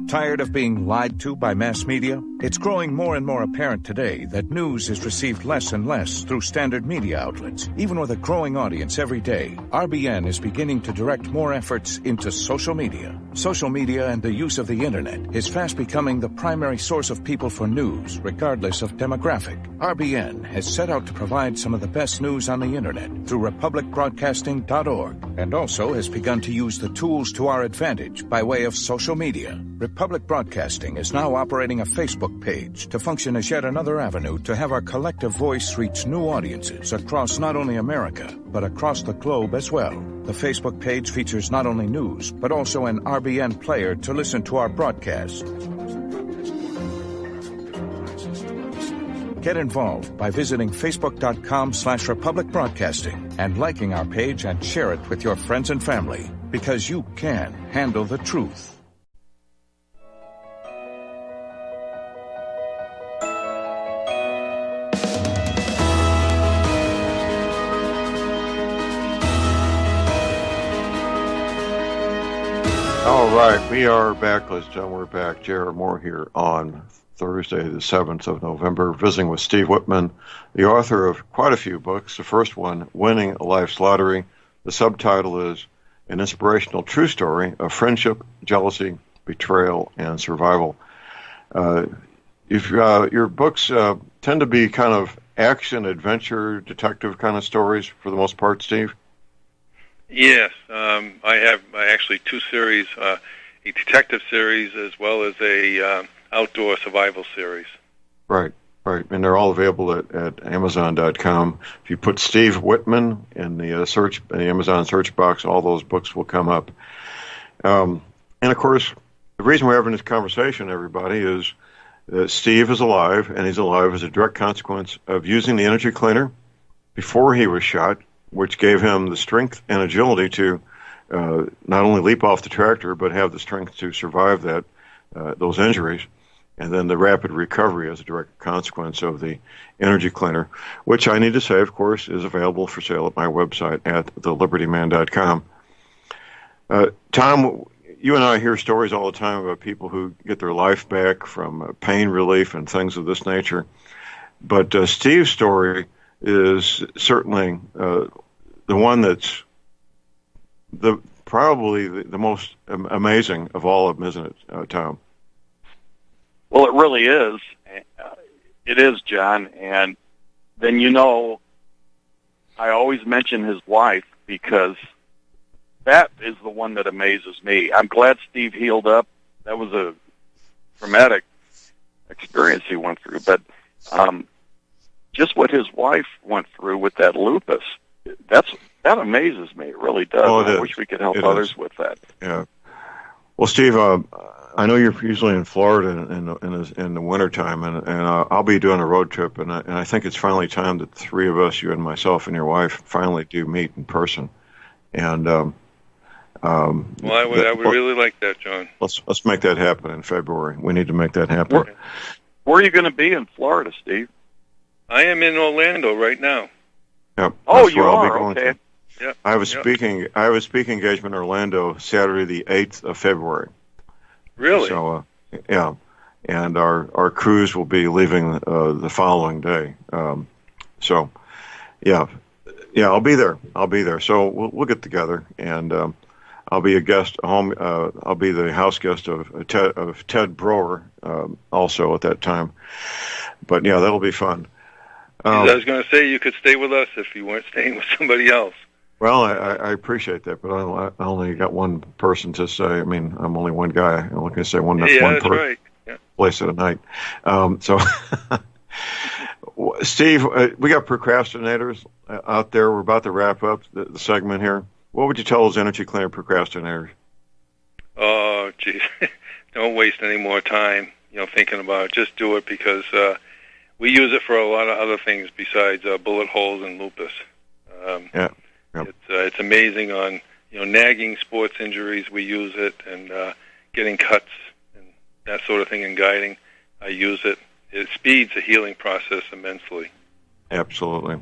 Tired of being lied to by mass media? It's growing more and more apparent today that news is received less and less through standard media outlets. Even with a growing audience every day, RBN is beginning to direct more efforts into social media. Social media and the use of the internet is fast becoming the primary source of people for news, regardless of demographic. RBN has set out to provide some of the best news on the internet through republicbroadcasting.org, and also has begun to use the tools to our advantage by way of social media. Republic Broadcasting is now operating a Facebook page to function as yet another avenue to have our collective voice reach new audiences across not only America, but across the globe as well. The Facebook page features not only news, but also an RBN player to listen to our broadcasts. Get involved by visiting facebook.com/Republic Broadcasting and liking our page and share it with your friends and family, because you can handle the truth. All right, we are back, ladies and gentlemen. We're back. J.R. Moore here on Thursday, the 7th of November, visiting with Steve Whitman, the author of quite a few books. The first one, Winning a Life's Lottery. The subtitle is An Inspirational True Story of Friendship, Jealousy, Betrayal, and Survival. Your books tend to be kind of action, adventure, detective kind of stories for the most part, Steve? Yes, I have actually two series, a detective series as well as a outdoor survival series. Right, and they're all available at Amazon.com. If you put Steve Whitman in the Amazon search box, all those books will come up. And of course, the reason we're having this conversation, everybody, is that Steve is alive, and he's alive as a direct consequence of using the energy cleaner before he was shot, which gave him the strength and agility to not only leap off the tractor, but have the strength to survive those injuries, and then the rapid recovery as a direct consequence of the energy cleaner, which I need to say, of course, is available for sale at my website at thelibertyman.com. Tom, you and I hear stories all the time about people who get their life back from pain relief and things of this nature, but Steve's story is certainly the one that's probably the most amazing of all of them, isn't it, Tom? Well, it really is. It is, John. And then, I always mention his wife because that is the one that amazes me. I'm glad Steve healed up. That was a traumatic experience he went through. But just what his wife went through with that lupus, that amazes me. It really does. Oh, I wish we could help others with that. Yeah. Well, Steve, I know you're usually in Florida in the wintertime, and I'll be doing a road trip, and I think it's finally time that the three of us, you and myself and your wife, finally do meet in person. And well, I would really like that, John. Let's make that happen in February. We need to make that happen. Where are you going to be in Florida, Steve? I am in Orlando right now. Yep. Oh, you are? Okay. Yep. I have a speaking engagement in Orlando Saturday the 8th of February. Really? So, yeah. And our cruise will be leaving the following day. So, yeah, I'll be there. So we'll get together. And I'll be a guest home. I'll be the house guest of Ted Broer also at that time. But yeah, that'll be fun. I was going to say you could stay with us if you weren't staying with somebody else. Well, I appreciate that, but I only got one person to say. I mean, I'm only one guy. I'm only going to say one. That's one that's right. Yeah. Place of the night. So, Steve, we got procrastinators out there. We're about to wrap up the segment here. What would you tell those energy cleaner procrastinators? Oh, geez, don't waste any more time. Thinking about it. Just do it because we use it for a lot of other things besides bullet holes and lupus. Yeah. Yep. It's amazing on nagging sports injuries. We use it, and getting cuts and that sort of thing in guiding. I use it. It speeds the healing process immensely. Absolutely.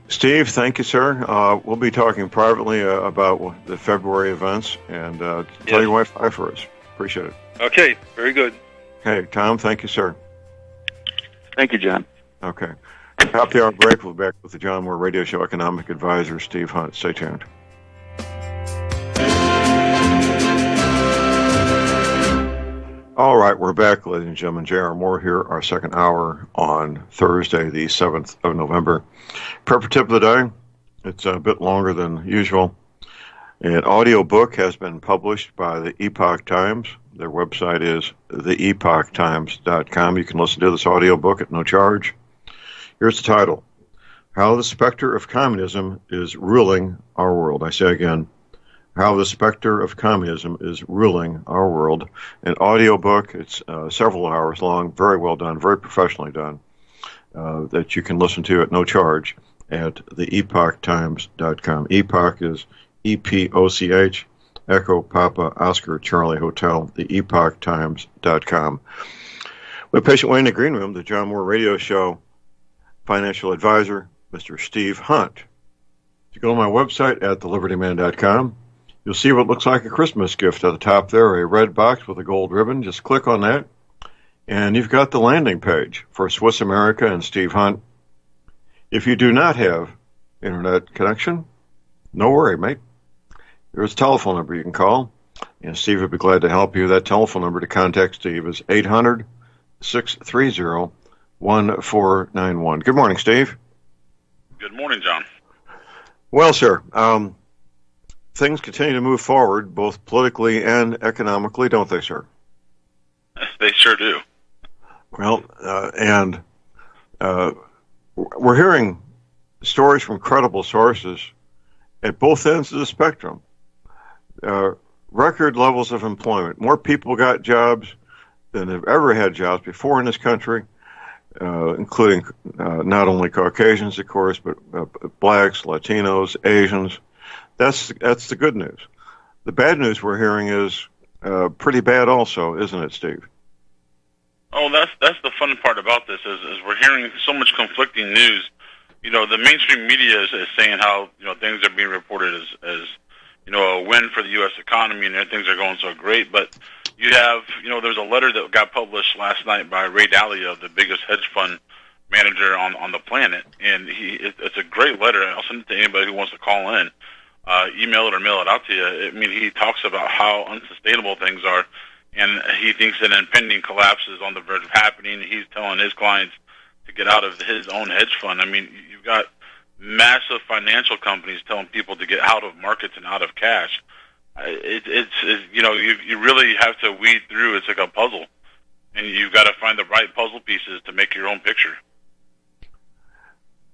Steve, thank you, sir. We'll be talking privately about the February events, and tell your wife hi for us. Appreciate it. Okay, very good. Okay, Tom, thank you, sir. Thank you, John. Okay. Top the hour break. We'll be back with the John Moore Radio Show economic advisor, Steve Hunt. Stay tuned. All right, we're back, ladies and gentlemen. J.R. Moore here, our second hour on Thursday, the 7th of November. Prep tip of the day. It's a bit longer than usual. An audio book has been published by the Epoch Times. Their website is theepochtimes.com. You can listen to this audio book at no charge. Here's the title: How the Specter of Communism is Ruling Our World. I say again, How the Specter of Communism is Ruling Our World. An audio book. It's several hours long, very well done, very professionally done, that you can listen to at no charge at theepochtimes.com. Epoch is E-P-O-C-H, Echo Papa Oscar Charlie Hotel, theepochtimes.com. With Patient Wayne in the green room, the John Moore Radio Show financial advisor, Mr. Steve Hunt. If you go to my website at thelibertyman.com, you'll see what looks like a Christmas gift at the top there, a red box with a gold ribbon. Just click on that, and you've got the landing page for Swiss America and Steve Hunt. If you do not have internet connection, no worry, mate. There's a telephone number you can call, and Steve would be glad to help you. That telephone number to contact Steve is 800-630-1491. Good morning, Steve. Good morning, John. Well, sir, things continue to move forward, both politically and economically, don't they, sir? They sure do. Well, we're hearing stories from credible sources at both ends of the spectrum. Record levels of employment. More people got jobs than have ever had jobs before in this country, including not only Caucasians, of course, but blacks, Latinos, Asians. That's the good news. The bad news we're hearing is pretty bad also, isn't it, Steve? Oh, that's the fun part about this is we're hearing so much conflicting news. The mainstream media is saying how things are being reported as a win for the U.S. economy and things are going so great. But you have there's a letter that got published last night by Ray Dalio, the biggest hedge fund manager on the planet, and it's a great letter. I'll send it to anybody who wants to call in, email it or mail it out to you. I mean, he talks about how unsustainable things are, and he thinks that impending collapse is on the verge of happening. He's telling his clients to get out of his own hedge fund. I mean, you've got massive financial companies telling people to get out of markets and out of cash. You really have to weed through. It's like a puzzle, and you've got to find the right puzzle pieces to make your own picture.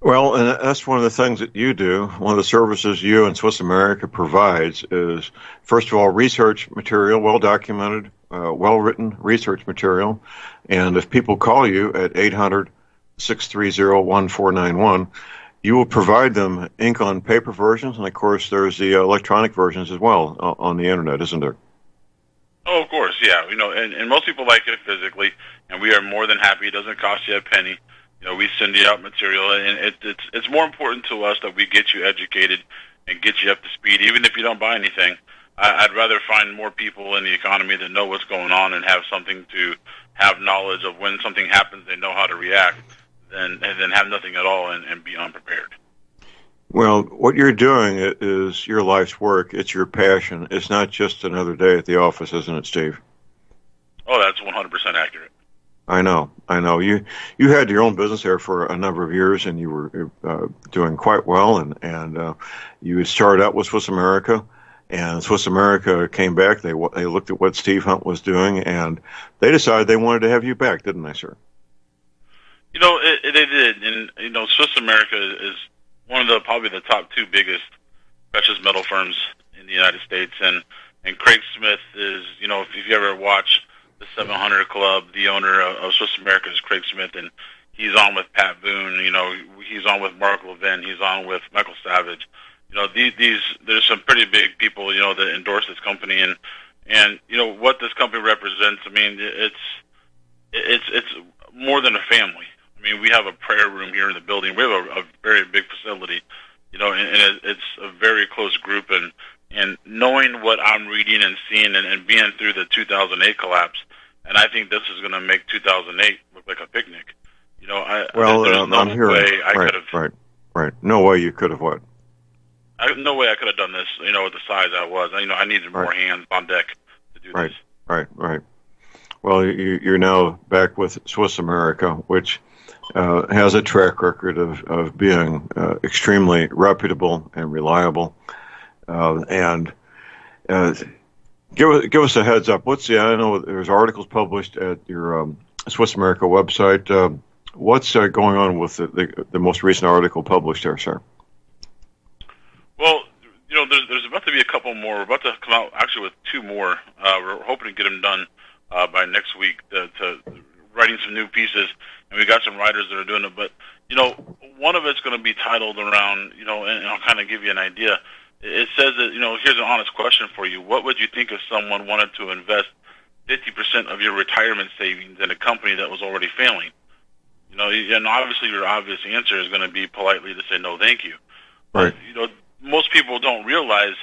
Well, and that's one of the things that you do. One of the services you and Swiss America provides is, first of all, research material, well-documented, well-written research material. And if people call you at 800-630-1491, you will provide them ink on paper versions, and of course there's the electronic versions as well on the internet, isn't there? Oh, of course, yeah. And most people like it physically, and we are more than happy. It doesn't cost you a penny. We send you out material, and it's more important to us that we get you educated and get you up to speed, even if you don't buy anything. I'd rather find more people in the economy that know what's going on and have something to have knowledge of when something happens, they know how to react, than have nothing at all and be unprepared. Well, what you're doing is your life's work. It's your passion. It's not just another day at the office, isn't it, Steve? Oh, that's 100% accurate. I know. You had your own business there for a number of years, and you were doing quite well. And you had started out with Swiss America, and Swiss America came back. They looked at what Steve Hunt was doing, and they decided they wanted to have you back, didn't they, sir? They did, and Swiss America is one of probably the top two biggest precious metal firms in the United States, and Craig Smith is, if you ever watch the 700 Club, the owner of Swiss America is Craig Smith, and he's on with Pat Boone, he's on with Mark Levin, he's on with Michael Savage. There's some pretty big people, that endorse this company, and what this company represents. I mean, it's more than a family. I mean, we have a prayer room here in the building. We have a very big facility, and it's a very close group. And knowing what I'm reading and seeing and being through the 2008 collapse, and I think this is going to make 2008 look like a picnic. There's no way I could have. Right. No way you could have what? No way I could have done this, with the size I was. I needed more hands on deck to do this. Right. Well, you're now back with Swiss America, which has a track record of being extremely reputable and reliable. And give us a heads up. I know there's articles published at your Swiss America website. What's going on with the most recent article published there, sir? Well, there's about to be a couple more. We're about to come out actually with two more. We're hoping to get them done by next week to writing some new pieces, and we got some writers that are doing it. But, one of it's going to be titled around, and I'll kind of give you an idea. It says that, here's an honest question for you. What would you think if someone wanted to invest 50% of your retirement savings in a company that was already failing? And obviously your obvious answer is going to be politely to say, no, thank you. Right. But, most people don't realize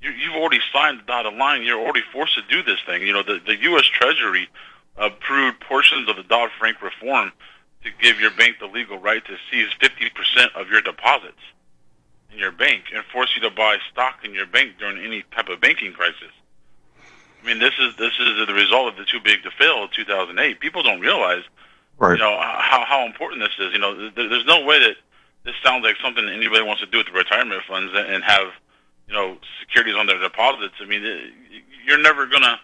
you've already signed the dotted line. You're already forced to do this thing. The U.S. Treasury approved portions of the Dodd-Frank reform to give your bank the legal right to seize 50% of your deposits in your bank and force you to buy stock in your bank during any type of banking crisis. I mean, this is the result of the too big to fail of 2008. People don't realize, how important this is. There's no way that this sounds like something that anybody wants to do with the retirement funds and have, securities on their deposits. I mean, you're never going to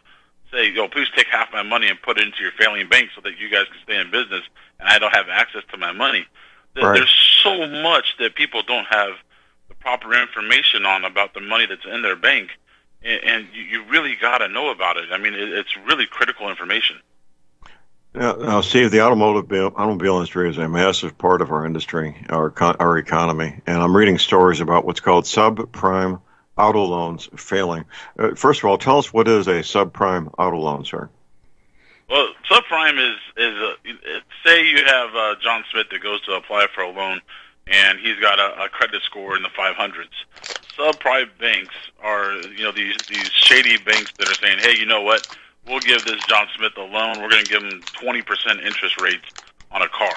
say, please take half my money and put it into your failing bank so that you guys can stay in business and I don't have access to my money. There's so much that people don't have the proper information on about the money that's in their bank, and you really got to know about it. I mean, it's really critical information. Now, Steve, the automobile industry is a massive part of our industry, our economy, and I'm reading stories about what's called subprime auto loans failing. First of all, tell us what is a subprime auto loan, sir. Well, subprime is say you have John Smith that goes to apply for a loan, and he's got a credit score in the 500s. Subprime banks are these shady banks that are saying, hey, you know what? We'll give this John Smith a loan. We're going to give him 20% interest rates on a car.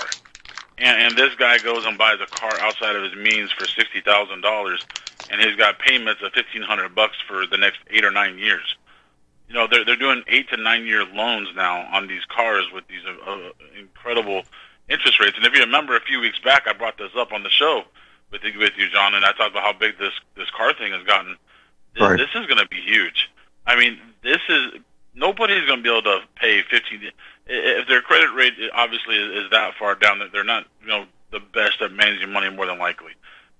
And this guy goes and buys a car outside of his means for $60,000, and he's got payments of $1,500 for the next 8 or 9 years. They're doing 8 to 9 year loans now on these cars with these incredible interest rates. And if you remember a few weeks back, I brought this up on the show with you, John, and I talked about how big this car thing has gotten. This is going to be huge. I mean, nobody's going to be able to pay 15. If their credit rate obviously is that far down, that they're not, the best at managing money more than likely,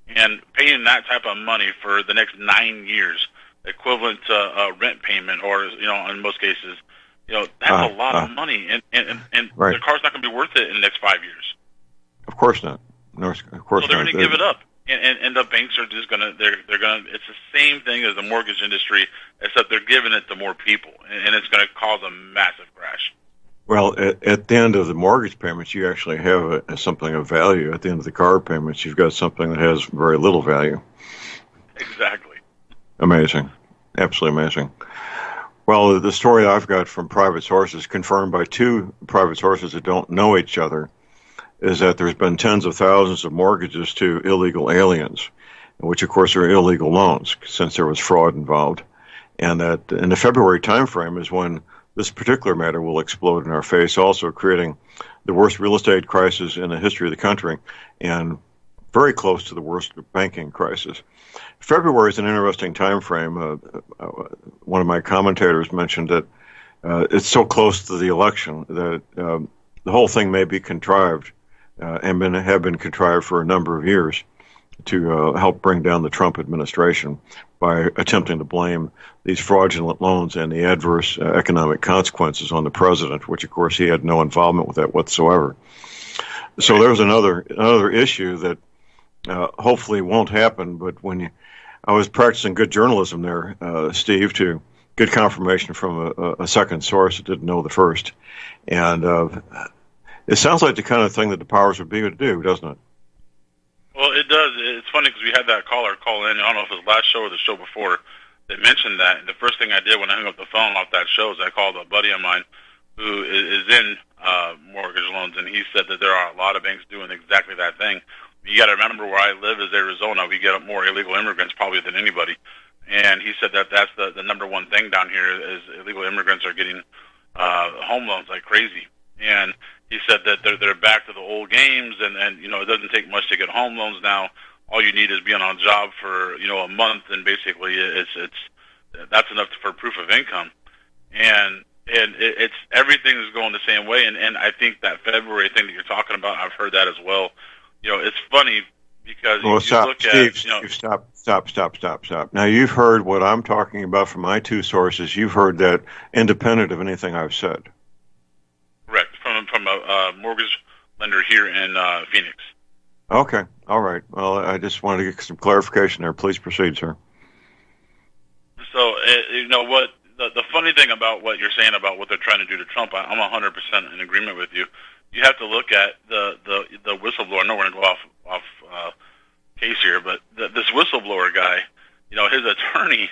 and paying that type of money for the next 9 years, equivalent to a rent payment, or in most cases, that's a lot of money, and the car's not going to be worth it in the next 5 years. Of course not. No, of course so they're not. going to give it up. And the banks are just going to, they're going to, it's the same thing as the mortgage industry, except they're giving it to more people, and it's going to cause a massive crash. Well, at the end of the mortgage payments, you actually have something of value. At the end of the car payments, you've got something that has very little value. Exactly. Amazing. Absolutely amazing. Well, the story I've got from private sources, confirmed by two private sources that don't know each other, is that there's been tens of thousands of mortgages to illegal aliens. which of course are illegal loans since there was fraud involved. And that in the February timeframe is when this particular matter will explode in our face, also creating the worst real estate crisis in the history of the country and very close to the worst banking crisis. February is an interesting time frame. One of my commentators mentioned that it's so close to the election that the whole thing may be contrived and have been contrived for a number of years to help bring down the Trump administration by attempting to blame these fraudulent loans and the adverse economic consequences on the president, which, of course, he had no involvement with that whatsoever. So there's another issue that hopefully won't happen, but I was practicing good journalism there, Steve, to get confirmation from a second source that didn't know the first. And it sounds like the kind of thing that the powers would be to do, doesn't it? Well, it does. It's funny because we had that caller call in. I don't know if it was last show or the show before that mentioned that. And the first thing I did when I hung up the phone off that show is I called a buddy of mine who is in mortgage loans, and he said that there are a lot of banks doing exactly that thing. You got to remember where I live is Arizona. We get more illegal immigrants probably than anybody. And he said that that's the number one thing down here is illegal immigrants are getting home loans like crazy. And he said that they're back to the old games, and it doesn't take much to get home loans now. All you need is being on a job for a month, and basically that's enough for proof of income. And it's everything is going the same way. And I think that February thing that you're talking about, I've heard that as well. It's funny because you look at Steve, stop. Now you've heard what I'm talking about from my two sources. You've heard that independent of anything I've said. Correct, from a mortgage lender here in Phoenix. Okay, all right. Well, I just wanted to get some clarification there. Please proceed, sir. So, what the funny thing about what you're saying about what they're trying to do to Trump, I'm 100% in agreement with you. You have to look at the whistleblower. I know we're going to go off case here, but this whistleblower guy, his attorney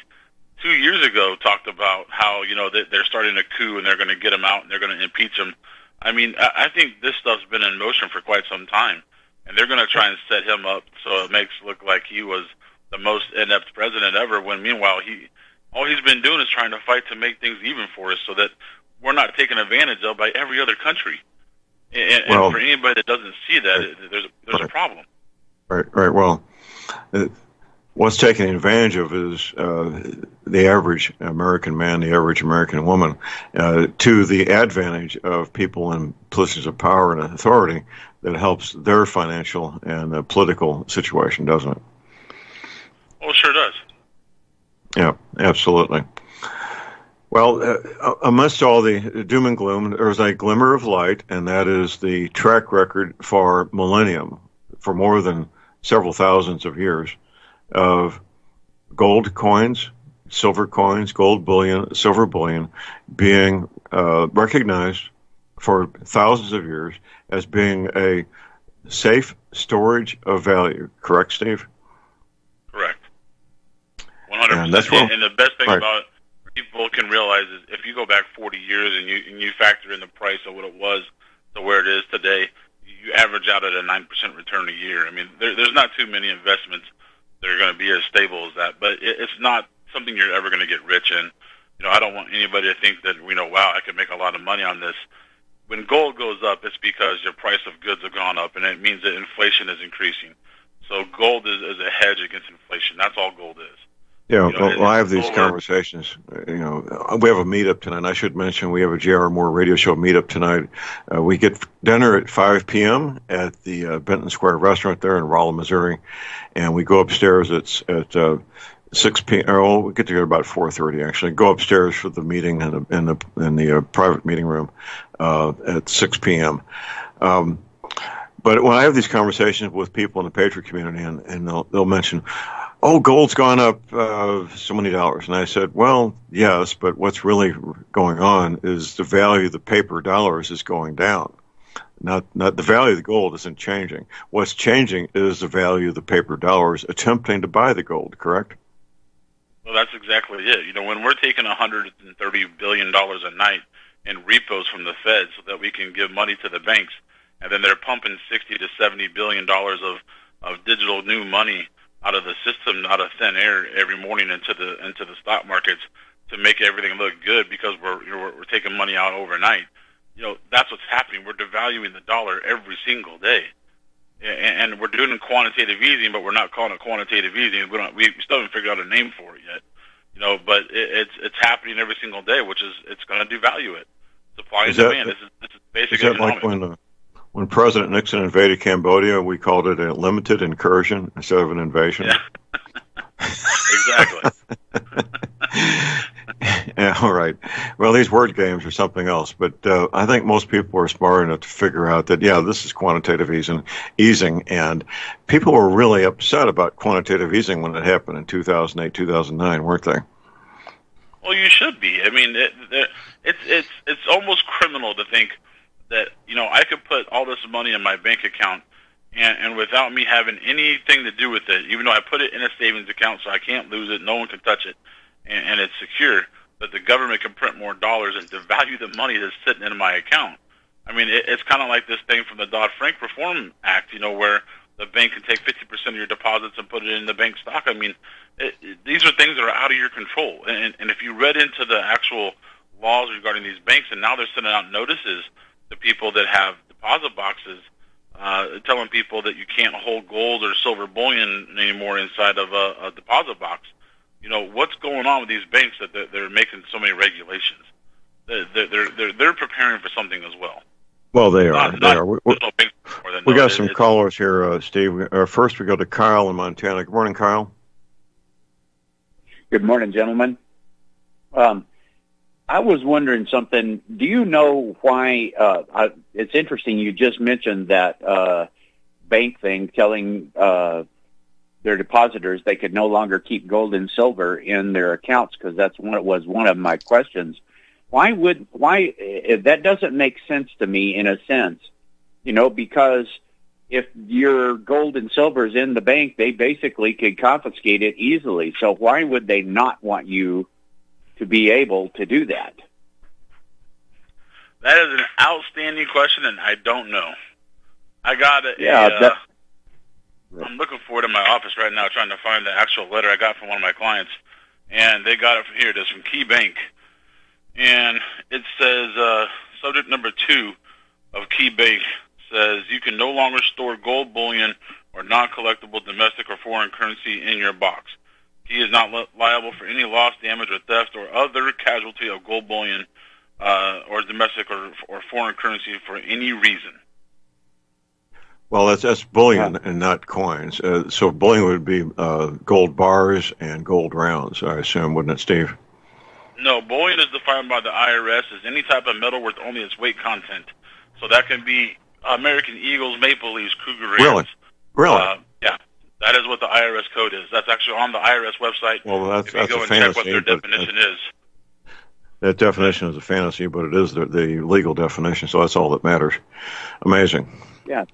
2 years ago talked about how they're starting a coup and they're going to get him out and they're going to impeach him. I mean, I think this stuff's been in motion for quite some time, and they're going to try and set him up so it makes it look like he was the most inept president ever. When meanwhile all he's been doing is trying to fight to make things even for us, so that we're not taken advantage of by every other country. And for anybody that doesn't see that, there's a problem. Right. Well, what's taken advantage of is the average American man, the average American woman, to the advantage of people in positions of power and authority that helps their financial and political situation, doesn't it? Well, it sure does. Yeah, absolutely. Well, amidst all the doom and gloom, there's a glimmer of light, and that is the track record for millennium, for more than several thousands of years, of gold coins, silver coins, gold bullion, silver bullion, being recognized for thousands of years as being a safe storage of value. Correct, Steve? Correct. 100%. And the best thing about it, people can realize is if you go back 40 years and you factor in the price of what it was to where it is today, you average out at a 9% return a year. I mean, there's not too many investments that are going to be as stable as that, but it's not something you're ever going to get rich in. I don't want anybody to think that, wow, I could make a lot of money on this. When gold goes up, it's because your price of goods have gone up, and it means that inflation is increasing. So gold is a hedge against inflation. That's all gold is. Yeah, well, I have these conversations. We have a meetup tonight. I should mention we have a J.R. Moore radio show meetup tonight. We get dinner at 5 p.m. at the Benton Square restaurant there in Rolla, Missouri, and we go upstairs at 6 p.m. Oh, we get together about 4:30. Actually, go upstairs for the meeting in the private meeting room at 6 p.m. But when I have these conversations with people in the Patriot community, and they'll mention, oh, gold's gone up so many dollars. And I said, well, yes, but what's really going on is the value of the paper dollars is going down. Not the value of the gold isn't changing. What's changing is the value of the paper dollars attempting to buy the gold, correct? Well, that's exactly it. When we're taking $130 billion a night in repos from the Fed so that we can give money to the banks, and then they're pumping $60 to $70 billion of digital new money out of the system, out of thin air every morning into the stock markets to make everything look good because we're taking money out overnight. That's what's happening. We're devaluing the dollar every single day, and we're doing quantitative easing, but we're not calling it quantitative easing. We still haven't figured out a name for it yet. But it's happening every single day, which is it's going to devalue it. Supply and demand. This is basic economics. Like when President Nixon invaded Cambodia, we called it a limited incursion instead of an invasion? Yeah. Exactly. Yeah, all right. Well, these word games are something else, but I think most people are smart enough to figure out that, this is quantitative easing, and people were really upset about quantitative easing when it happened in 2008, 2009, weren't they? Well, you should be. I mean, it's almost criminal to think that, I could put all this money in my bank account and without me having anything to do with it, even though I put it in a savings account so I can't lose it, no one can touch it, and it's secure, that the government can print more dollars and devalue the money that's sitting in my account. I mean, it's kind of like this thing from the Dodd-Frank Reform Act, where the bank can take 50% of your deposits and put it in the bank stock. I mean, these are things that are out of your control. And if you read into the actual laws regarding these banks, and now they're sending out notices to people that have deposit boxes, telling people that you can't hold gold or silver bullion anymore inside of a deposit box. What's going on with these banks that they're making so many regulations? They're preparing for something as well. Well, they are. We got some callers here, Steve. First, we go to Kyle in Montana. Good morning, Kyle. Good morning, gentlemen. I was wondering something. Do you know why? It's interesting. You just mentioned that bank thing, telling their depositors they could no longer keep gold and silver in their accounts, because that's one of my questions. Why that doesn't make sense to me in a sense, because if your gold and silver is in the bank, they basically could confiscate it easily. So why would they not want you to be able to do that? That is an outstanding question, and I don't know. I got it. I'm looking for it in my office right now, trying to find the actual letter I got from one of my clients, and they got it from here. It is from Key Bank, and it says subject number 2 of Key Bank says you can no longer store gold bullion or non-collectible domestic or foreign currency in your box. He is not liable for any loss, damage, or theft or other casualty of gold bullion or domestic or foreign currency for any reason. Well, that's bullion and not coins. So bullion would be gold bars and gold rounds, I assume, wouldn't it, Steve? No, bullion is defined by the IRS as any type of metal worth only its weight content. So that can be American Eagles, Maple Leafs, Cougar Rams. Really? Yeah. That is what the IRS code is. That's actually on the IRS website. Well, that's if you go a and fantasy, check what their definition is. That definition is a fantasy, but it is the legal definition, so that's all that matters. Amazing. Yeah.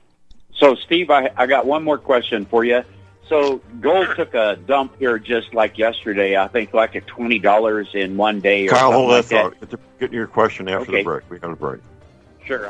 So, Steve, I got one more question for you. So, gold took a dump here just like yesterday, I think like at $20 in one day. Or Kyle, hold that thought. Get your question after the break. We got a break. Sure.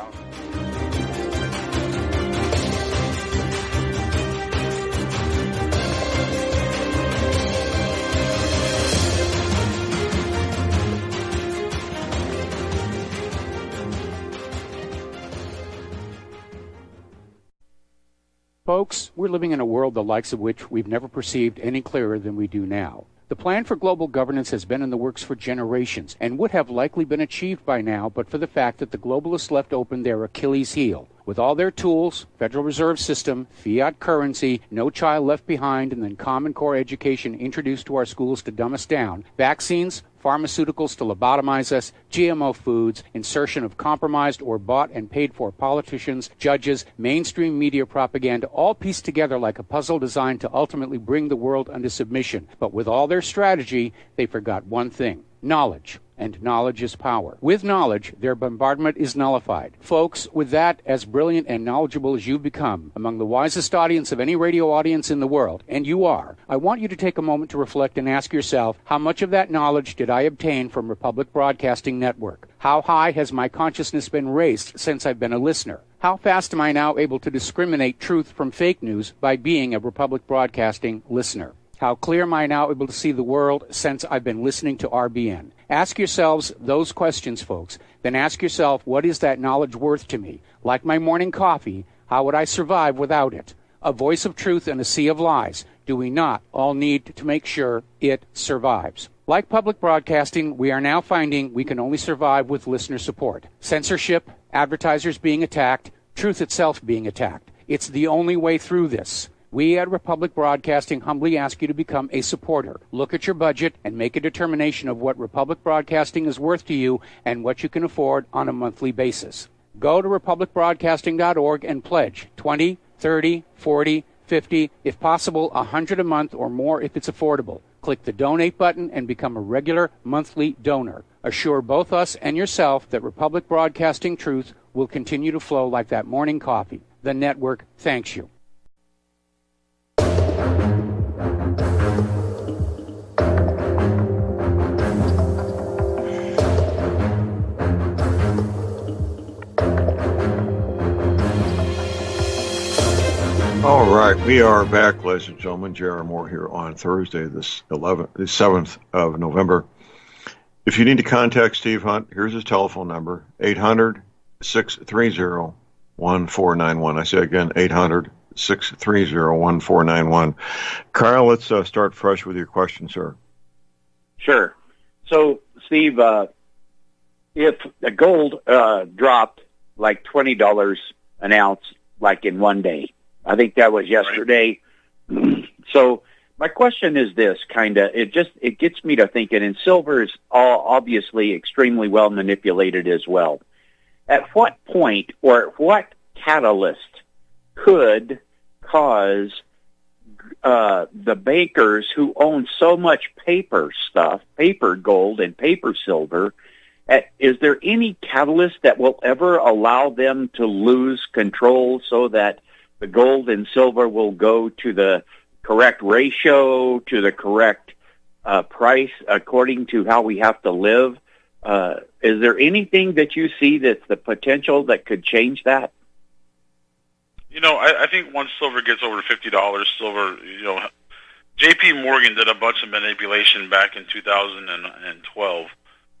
Folks, we're living in a world the likes of which we've never perceived any clearer than we do now. The plan for global governance has been in the works for generations and would have likely been achieved by now but for the fact that the globalists left open their Achilles heel. With all their tools, Federal Reserve System, fiat currency, no child left behind, and then Common Core education introduced to our schools to dumb us down, vaccines, pharmaceuticals to lobotomize us, GMO foods, insertion of compromised or bought and paid for politicians, judges, mainstream media propaganda, all pieced together like a puzzle designed to ultimately bring the world under submission. But with all their strategy, they forgot one thing: knowledge. And knowledge is power. With knowledge, their bombardment is nullified. Folks, with that, as brilliant and knowledgeable as you've become, among the wisest audience of any radio audience in the world, and you are, I want you to take a moment to reflect and ask yourself, how much of that knowledge did I obtain from Republic Broadcasting Network? How high has my consciousness been raised since I've been a listener? How fast am I now able to discriminate truth from fake news by being a Republic Broadcasting listener? How clear am I now able to see the world since I've been listening to RBN? Ask yourselves those questions, folks. Then ask yourself, what is that knowledge worth to me? Like my morning coffee, how would I survive without it? A voice of truth in a sea of lies. Do we not all need to make sure it survives? Like public broadcasting, we are now finding we can only survive with listener support. Censorship, advertisers being attacked, truth itself being attacked. It's the only way through this. We at Republic Broadcasting humbly ask you to become a supporter. Look at your budget and make a determination of what Republic Broadcasting is worth to you and what you can afford on a monthly basis. Go to republicbroadcasting.org and pledge 20, 30, 40, 50, if possible, 100 a month or more if it's affordable. Click the donate button and become a regular monthly donor. Assure both us and yourself that Republic Broadcasting truth will continue to flow like that morning coffee. The network thanks you. All right, we are back, ladies and gentlemen. J.R. Moore here on Thursday, the 7th of November. If you need to contact Steve Hunt, here's his telephone number, 800-630-1491. I say again, 800-630-1491. Kyle, let's start fresh with your question, sir. Sure. So, Steve, if the gold dropped like $20 an ounce, like in one day, I think that was yesterday. Right. So my question is this, it gets me to thinking, and silver is obviously extremely well manipulated as well. At what point or what catalyst could cause the bankers who own so much paper stuff, paper gold and paper silver, is there any catalyst that will ever allow them to lose control so that the gold and silver will go to the correct ratio, to the correct price according to how we have to live? Is there anything that you see that's the potential that could change that? I think once silver gets over $50, silver, J.P. Morgan did a bunch of manipulation back in 2012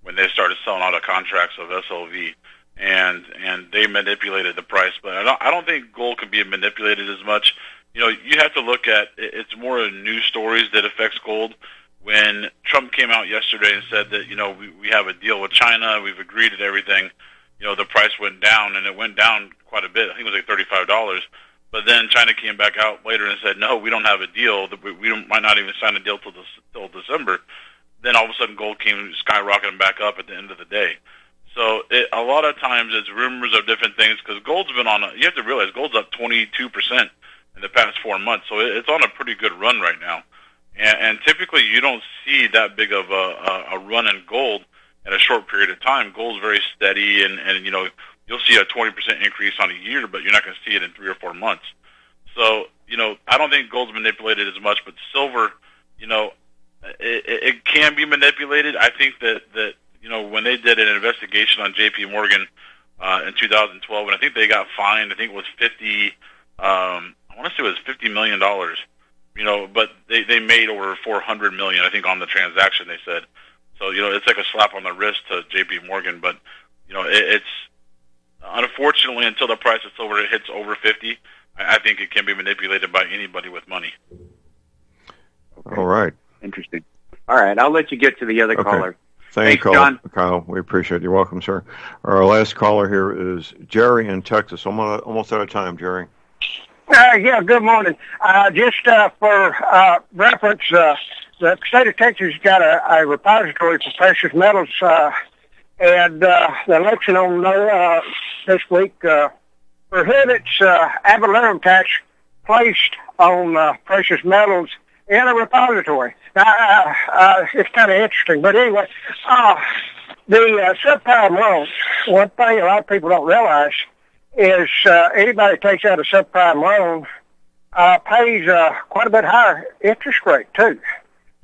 when they started selling out of contracts of SLV. And they manipulated the price, but I don't think gold can be manipulated as much. You have to look at it's more news stories that affects gold. When Trump came out yesterday and said that we have a deal with China, we've agreed to everything, the price went down, and it went down quite a bit. I think it was like $35. But then China came back out later and said, no, we don't have a deal. We might not even sign a deal till December. Then all of a sudden gold came skyrocketing back up at the end of the day. So a lot of times it's rumors of different things because gold's been you have to realize gold's up 22% in the past 4 months. So it's on a pretty good run right now. And typically you don't see that big of a run in gold in a short period of time. Gold's very steady and you'll see a 20% increase on a year, but you're not going to see it in 3 or 4 months. So, I don't think gold's manipulated as much, but silver, it can be manipulated. I think that when they did an investigation on J.P. Morgan in 2012, and I think they got fined, I think it was I want to say it was $50 million, but they made over $400 million, I think, on the transaction, they said. So, it's like a slap on the wrist to J.P. Morgan, but, it's unfortunately until the price of silver hits over 50, I think it can be manipulated by anybody with money. Okay. All right. Interesting. All right, I'll let you get to the other caller. Thanks, John. Kyle. We appreciate it. You're welcome, sir. Our last caller here is Jerry in Texas. Almost out of time, Jerry. Yeah, good morning. Just for reference, the state of Texas got a repository for precious metals, and the election on this week prohibits ad valorem tax placed on precious metals in a repository. Now, it's kind of interesting, but anyway, the subprime loans, one thing a lot of people don't realize is anybody that takes out a subprime loan pays quite a bit higher interest rate, too.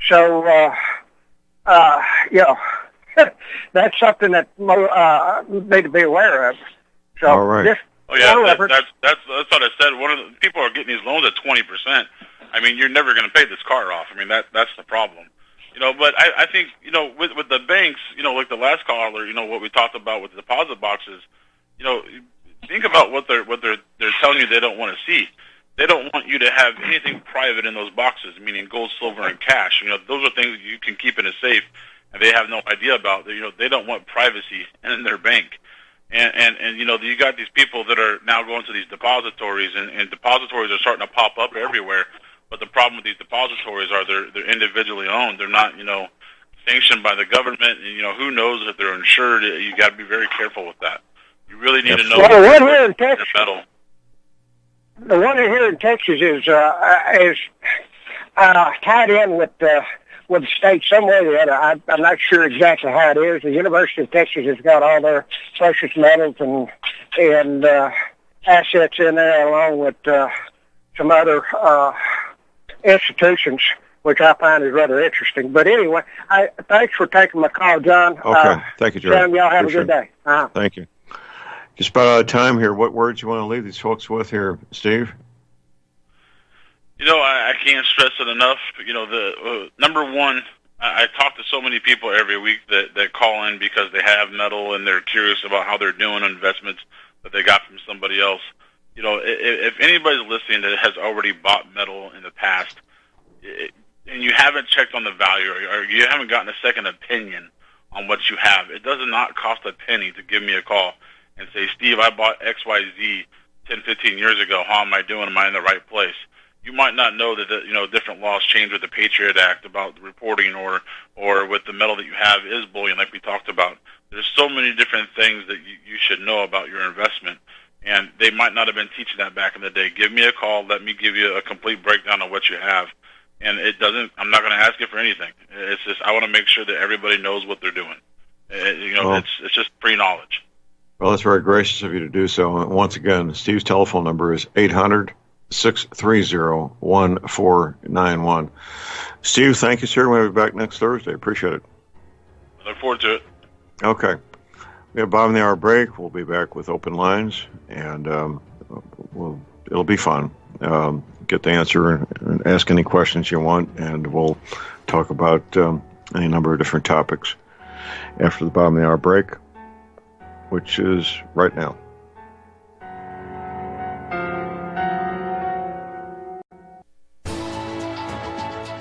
So, that's something that need to be aware of. So, all right. Oh yeah, that's what I said. One of the people are getting these loans at 20%. I mean, you're never going to pay this car off. I mean, that's the problem. But I think with the banks, like the last caller, what we talked about with the deposit boxes, think about what they're telling you they don't want to see. They don't want you to have anything private in those boxes, meaning gold, silver, and cash. Those are things you can keep in a safe, and they have no idea about. They don't want privacy in their bank. And you got these people that are now going to these depositories, and depositories are starting to pop up everywhere. But the problem with these depositories are they're individually owned. They're not, sanctioned by the government. And, who knows if they're insured. You got to be very careful with that. You really need to know. Well, the one here in Texas, is tied in with the state some way or the other. I'm not sure exactly how it is. The University of Texas has got all their precious metals and assets in there, along with some other institutions, which I find is rather interesting. But anyway, thanks for taking my call, John. Okay, thank you, Jerry. Y'all have a good day. Thank you. Just about out of time here. What words you want to leave these folks with here, Steve? I can't stress it enough. The number one, I talk to so many people every week that call in because they have metal and they're curious about how they're doing on investments that they got from somebody else. If anybody's listening that has already bought metal in the past, and you haven't checked on the value, or you haven't gotten a second opinion on what you have, it does not cost a penny to give me a call and say, Steve, I bought XYZ 10, 15 years ago. How am I doing? Am I in the right place? You might not know that different laws change with the Patriot Act about the reporting, or with the metal that you have is bullion, like we talked about. There's so many different things that you should know about your investment, and they might not have been teaching that back in the day. Give me a call. Let me give you a complete breakdown of what you have. And I'm not going to ask you for anything. It's just I want to make sure that everybody knows what they're doing. It's just pre-knowledge. Well, that's very gracious of you to do so. And once again, Steve's telephone number is 800-630-1491. Steve, thank you, sir. We'll be back next Thursday. Appreciate it. I look forward to it. Okay. We have bottom of the hour break. We'll be back with open lines, and it'll be fun. Get the answer and ask any questions you want, and we'll talk about any number of different topics after the bottom of the hour break, which is right now.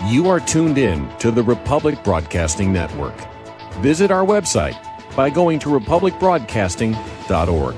You are tuned in to the Republic Broadcasting Network. Visit our website by going to republicbroadcasting.org.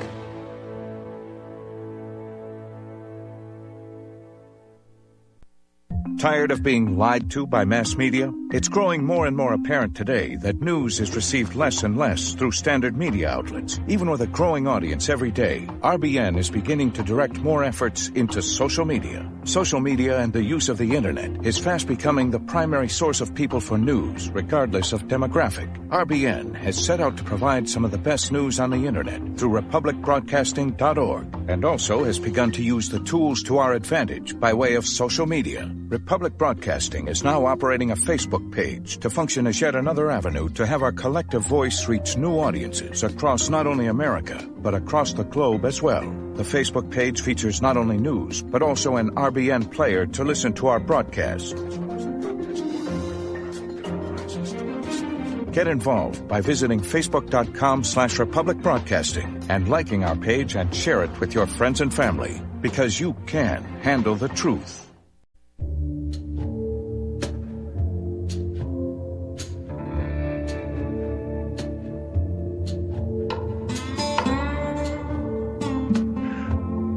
Tired of being lied to by mass media? It's growing more and more apparent today that news is received less and less through standard media outlets. Even with a growing audience every day, RBN is beginning to direct more efforts into social media. Social media and the use of the internet is fast becoming the primary source of people for news, regardless of demographic. RBN has set out to provide some of the best news on the internet through republicbroadcasting.org, and also has begun to use the tools to our advantage by way of social media. Republic Broadcasting is now operating a Facebook page to function as yet another avenue to have our collective voice reach new audiences across not only America, but across the globe as well. The Facebook page features not only news, but also an RBN player to listen to our broadcasts. Get involved by visiting facebook.com/Republic Broadcasting and liking our page and share it with your friends and family, because you can handle the truth.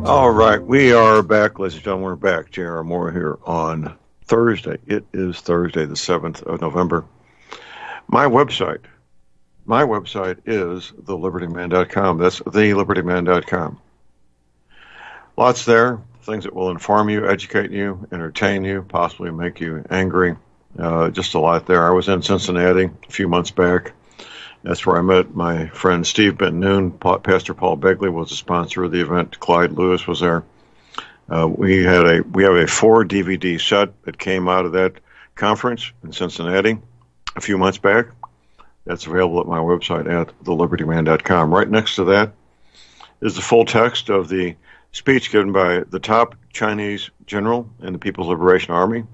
All right, we are back, ladies and gentlemen. We're back. J.R. Moore here on Thursday. It is Thursday, the 7th of November. My website is thelibertyman.com. That's thelibertyman.com. Lots there, things that will inform you, educate you, entertain you, possibly make you angry. Just a lot there. I was in Cincinnati a few months back. That's where I met my friend Steve Ben-Noon. Pastor Paul Begley was a sponsor of the event. Clyde Lewis was there. We have a 4-DVD set that came out of that conference in Cincinnati a few months back. That's available at my website at thelibertyman.com. Right next to that is the full text of the speech given by the top Chinese general in the People's Liberation Army,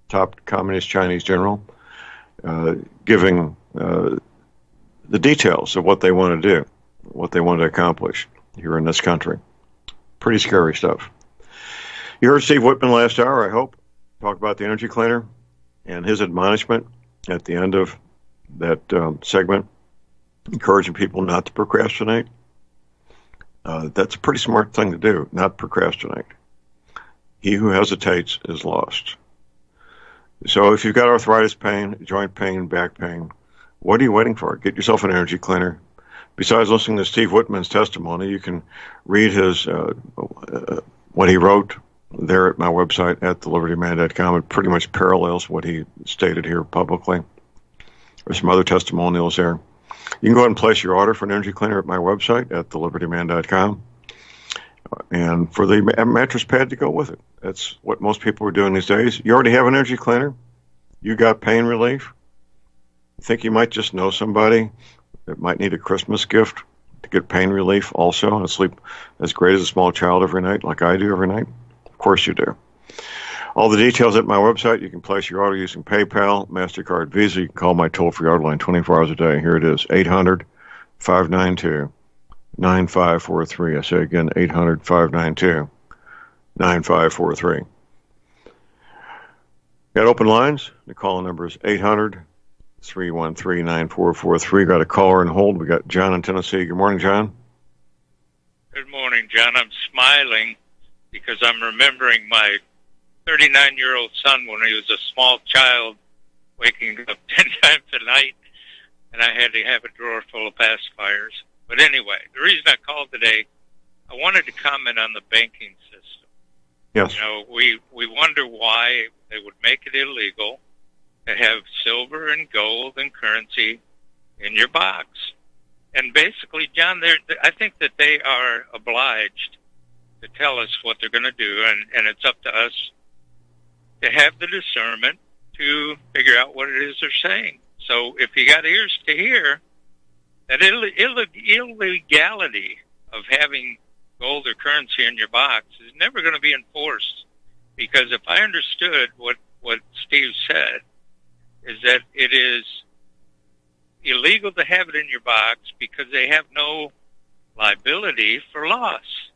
top communist Chinese general, giving the details of what they want to do, what they want to accomplish here in this country. Pretty scary stuff. You heard Steve Whitman last hour, I hope, talk about the energy cleaner and his admonishment at the end of that segment, encouraging people not to procrastinate. That's a pretty smart thing to do, not procrastinate. He who hesitates is lost. So if you've got arthritis pain, joint pain, back pain, what are you waiting for? Get yourself an energy cleaner. Besides listening to Steve Whitman's testimony, you can read his what he wrote there at my website at thelibertyman.com. It pretty much parallels what he stated here publicly. There's some other testimonials there. You can go ahead and place your order for an energy cleaner at my website at thelibertyman.com. And for the mattress pad to go with it. That's what most people are doing these days. You already have an energy cleaner. You got pain relief. You think you might just know somebody that might need a Christmas gift to get pain relief also and sleep as great as a small child every night like I do every night? Of course you do. All the details at my website. You can place your order using PayPal, MasterCard, Visa. You can call my toll-free order line 24 hours a day. Here it is, 800-592-9543. I say again, 800-592-9543. Got open lines. The call number is 800-313-9443. Got a caller on hold. We got John in Tennessee. Good morning, John. Good morning, John. I'm smiling because I'm remembering my 39-year-old son when he was a small child, waking up 10 times a night, and I had to have a drawer full of pacifiers. But anyway, the reason I called today, I wanted to comment on the banking system. Yes. You know, we wonder why they would make it illegal to have silver and gold and currency in your box. And basically, John, I think that they are obliged to tell us what they're going to do, and it's up to us to have the discernment to figure out what it is they're saying. So if you got ears to hear, that illegality of having gold or currency in your box is never going to be enforced. Because if I understood what Steve said, is that it is illegal to have it in your box because they have no liability for loss.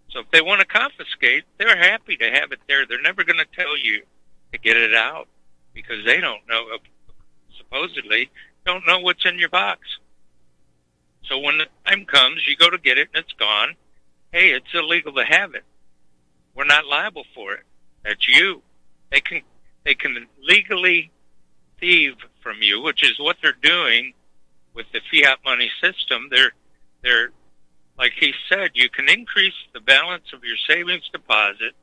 So if they want to confiscate, they're happy to have it there. They're never going to tell you to get it out because they don't know, supposedly, don't know what's in your box. So when the time comes, you go to get it and it's gone. Hey, it's illegal to have it. We're not liable for it. That's you. They can legally thieve from you, which is what they're doing with the fiat money system. They're like he said, you can increase the balance of your savings deposit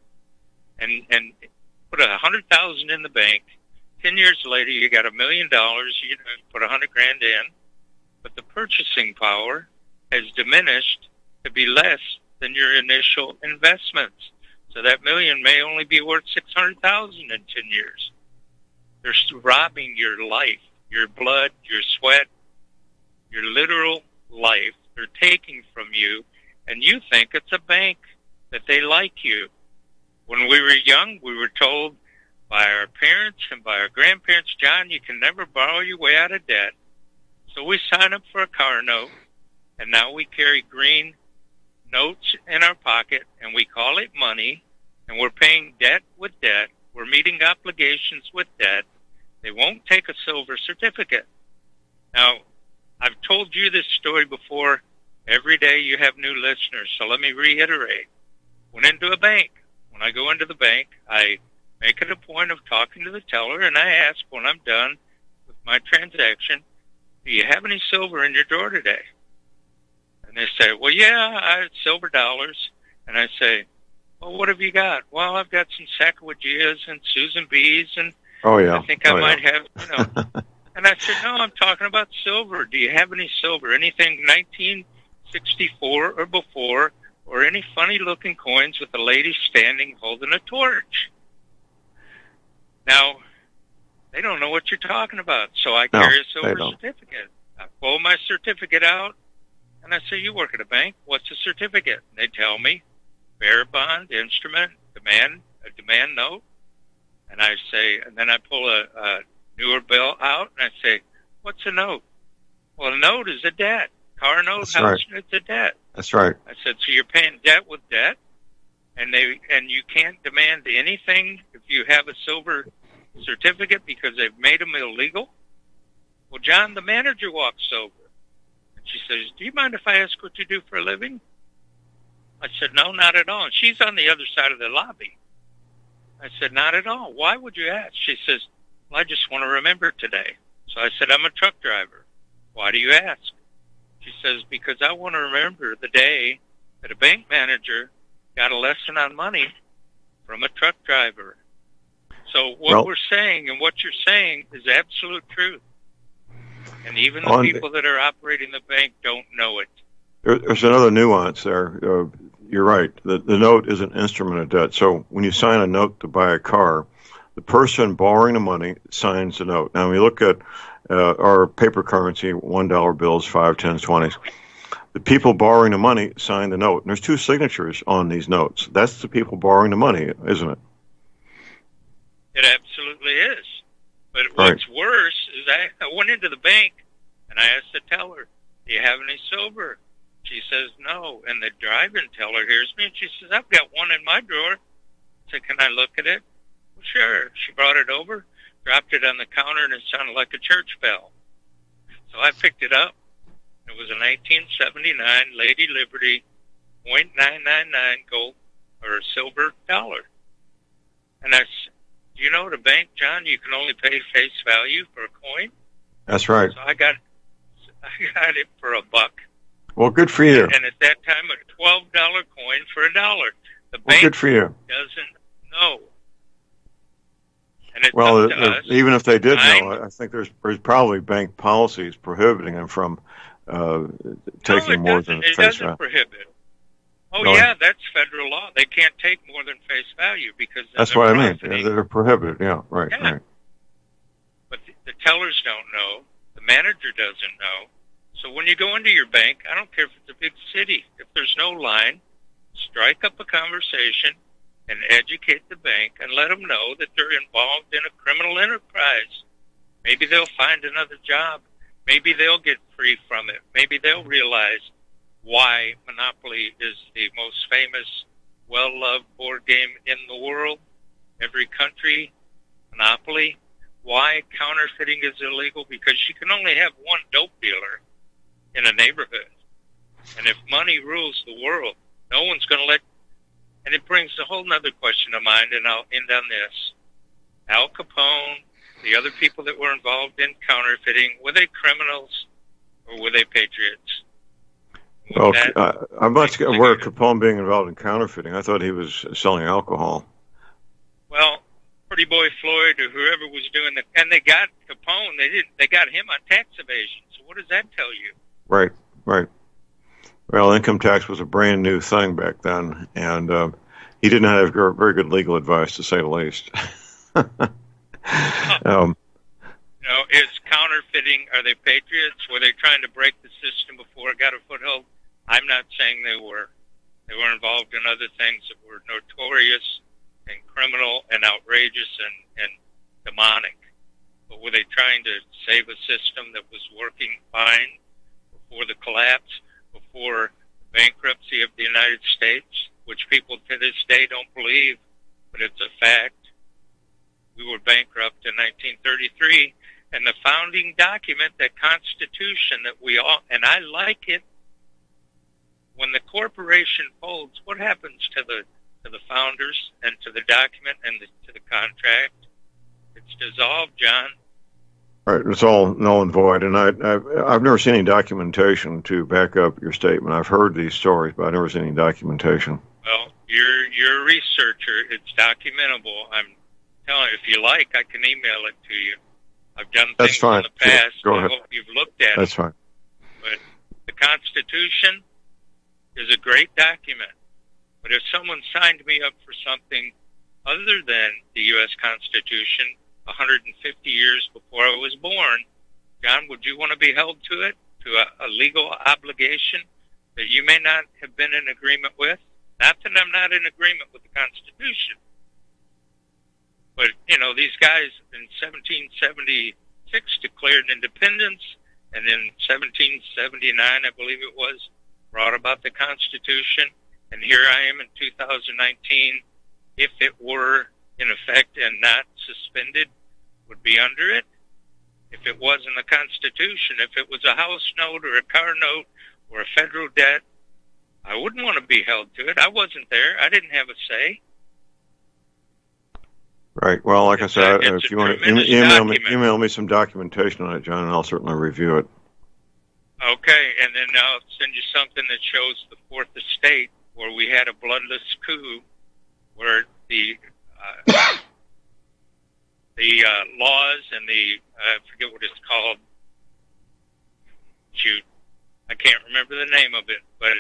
and put $100,000 in the bank. 10 years later, you got $1 million. You put $100,000 in, but the purchasing power has diminished to be less than your initial investments. So that million may only be worth $600,000 in 10 years. They're robbing your life, your blood, your sweat, your literal life. They're taking from you, and you think it's a bank that they like you. When we were young, we were told by our parents and by our grandparents, John, you can never borrow your way out of debt. So we sign up for a car note, and now we carry green notes in our pocket, and we call it money, and we're paying debt with debt. We're meeting obligations with debt. They won't take a silver certificate. Now, I've told you this story before. Every day you have new listeners, so let me reiterate. Went into a bank. When I go into the bank, I make it a point of talking to the teller, and I ask when I'm done with my transaction, do you have any silver in your drawer today? And they say, well, yeah, I have silver dollars. And I say, well, what have you got? Well, I've got some Sacagaweas and Susan B's, and I think I might have, And I said, no, I'm talking about silver. Do you have any silver? Anything 1964 or before, or any funny-looking coins with a lady standing holding a torch? Now, they don't know what you're talking about, so I carry a silver certificate. I pull my certificate out, and And I say, you work at a bank. What's a certificate? And they tell me, bearer bond, instrument, a demand note. And I say, and then I pull a newer bill out, and I say, what's a note? Well, a note is a debt. Car note, That's house right. note, it's a debt. That's right. I said, so you're paying debt with debt, and you can't demand anything if you have a silver certificate because they've made them illegal? Well, John, the manager walks over, and she says, do you mind if I ask what you do for a living? I said, no, not at all. And she's on the other side of the lobby. I said, not at all. Why would you ask? She says, well, I just want to remember today. So I said, I'm a truck driver. Why do you ask? She says, because I want to remember the day that a bank manager got a lesson on money from a truck driver. So what we're saying and what you're saying is absolute truth. And even the people that are operating the bank don't know it. There's another nuance there. You're right. The note is an instrument of debt. So when you sign a note to buy a car, the person borrowing the money signs the note. Now, when you look at our paper currency, $1 bills, 5, 10s, 20s, the people borrowing the money sign the note. And there's two signatures on these notes. That's the people borrowing the money, isn't it? It absolutely is. But what's worse is I went into the bank and I asked the teller, do you have any silver? She says, no. And the driving teller hears me and she says, I've got one in my drawer. I said, can I look at it? Well, sure. She brought it over, dropped it on the counter, and it sounded like a church bell. So I picked it up. It was a 1979 Lady Liberty .999 gold or silver dollar. And I said, do you know at a bank, John, you can only pay face value for a coin? That's right. So I got it for $1. Well, good for you. And at that time, a $12 coin for $1. The bank good for you. Doesn't know. And it's up to us. Even if they did know, I think there's probably bank policies prohibiting them from taking more than face value. It doesn't prohibit. Oh, really? Yeah, that's federal law. They can't take more than face value because that's what I mean. They're prohibited. Yeah, right. Yeah. Right. But the tellers don't know. The manager doesn't know. So when you go into your bank, I don't care if it's a big city. If there's no line, strike up a conversation and educate the bank and let them know that they're involved in a criminal enterprise. Maybe they'll find another job. Maybe they'll get free from it. Maybe they'll realize why Monopoly is the most famous, well-loved board game in the world. Every country, Monopoly. Why counterfeiting is illegal? Because you can only have one dope dealer in a neighborhood. And if money rules the world, no one's going to let... And it brings a whole other question to mind, and I'll end on this. Al Capone, the other people that were involved in counterfeiting, were they criminals or were they patriots? Well, I'm not aware of Capone being involved in counterfeiting. I thought he was selling alcohol. Well, Pretty Boy Floyd or whoever was doing the... And they got Capone. They got him on tax evasion. So what does that tell you? Right, right. Well, income tax was a brand new thing back then, and he didn't have very good legal advice, to say the least. Is counterfeiting, are they patriots? Were they trying to break the system before it got a foothold? I'm not saying they were. They were involved in other things that were notorious and criminal and outrageous and demonic. But were they trying to save a system that was working fine before the collapse, before the bankruptcy of the United States, which people to this day don't believe, but it's a fact? We were bankrupt in 1933, and the founding document, that Constitution that we all, and I like it, when the corporation folds, what happens to the founders and to the document and to the contract? It's dissolved, John. Right, it's all null and void, and I've never seen any documentation to back up your statement. I've heard these stories, but I've never seen any documentation. Well, you're a researcher. It's documentable. I'm telling you, if you like, I can email it to you. I've done things in the past. Go ahead. I hope you've looked at it. That's fine. But the Constitution is a great document. But if someone signed me up for something other than the U.S. Constitution 150 years before I was born, John, would you want to be held to it, to a legal obligation that you may not have been in agreement with. Not that I'm not in agreement with the Constitution, but, these guys in 1776 declared independence, and in 1779, I believe it was, brought about the Constitution, and here I am in 2019. If it were in effect and not suspended, would be under it. If it wasn't the Constitution, if it was a house note or a car note or a federal debt, I wouldn't want to be held to it. I wasn't there. I didn't have a say. Right. Well, like I said, if you want to email me some documentation on it, John, and I'll certainly review it. Okay, and then I'll send you something that shows the Fourth Estate, where we had a bloodless coup, where the laws and I forget what it's called. Shoot, I can't remember the name of it, but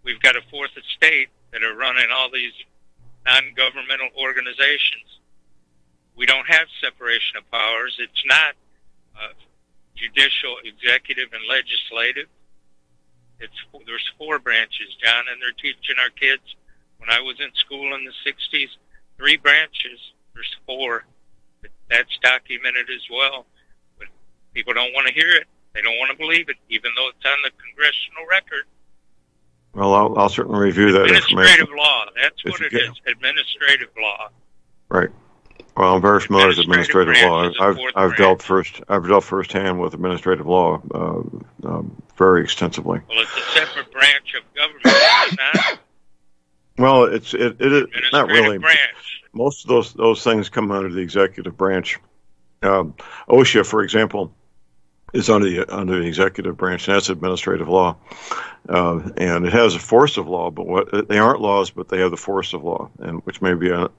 we've got a Fourth Estate that are running all these non-governmental organizations. We don't have separation of powers. It's not judicial, executive, and legislative. There's 4 branches, John, and they're teaching our kids. When I was in school in the 60s, 3 branches. There's 4. That's documented as well. But people don't want to hear it. They don't want to believe it, even though it's on the congressional record. Well, I'll certainly review that information. Administrative law. That's what it is. Administrative law. Right. Well, I'm very familiar with administrative law. I've dealt firsthand with administrative law very extensively. Well, it's a separate branch of government, is it not? Well, it is not really. Branch. Most of those things come under the executive branch. OSHA, for example, is under the executive branch, and that's administrative law. And it has a force of law, but they aren't laws, but they have the force of law, and which may be a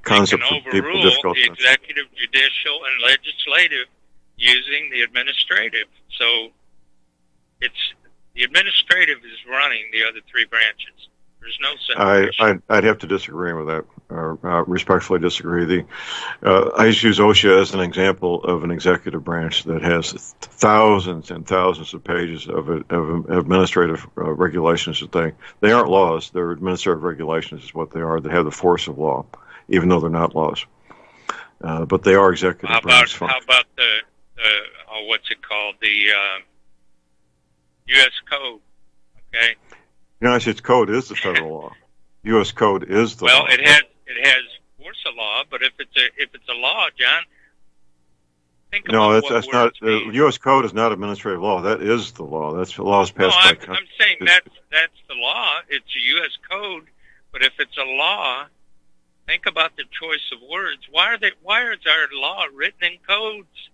concept for people difficult. The executive, judicial, and legislative using the administrative. So the administrative is running the other 3 branches. There's no separation. I'd have to disagree with that, or respectfully disagree. I just use OSHA as an example of an executive branch that has thousands and thousands of pages of administrative regulations that they aren't laws. They're administrative regulations is what they are. They have the force of law, even though they're not laws. But they are executive branch functions. How about the what's it called? The U.S. Code, okay? United States Code is the federal law. U.S. Code is the law. Well, it has force of law, but if it's a law, John, think about that's not. The U.S. Code is not administrative law. That is the law. That's the laws passed by Congress. I'm saying that's the law. It's a U.S. Code, but if it's a law, think about the choice of words. Why is our law written in codes?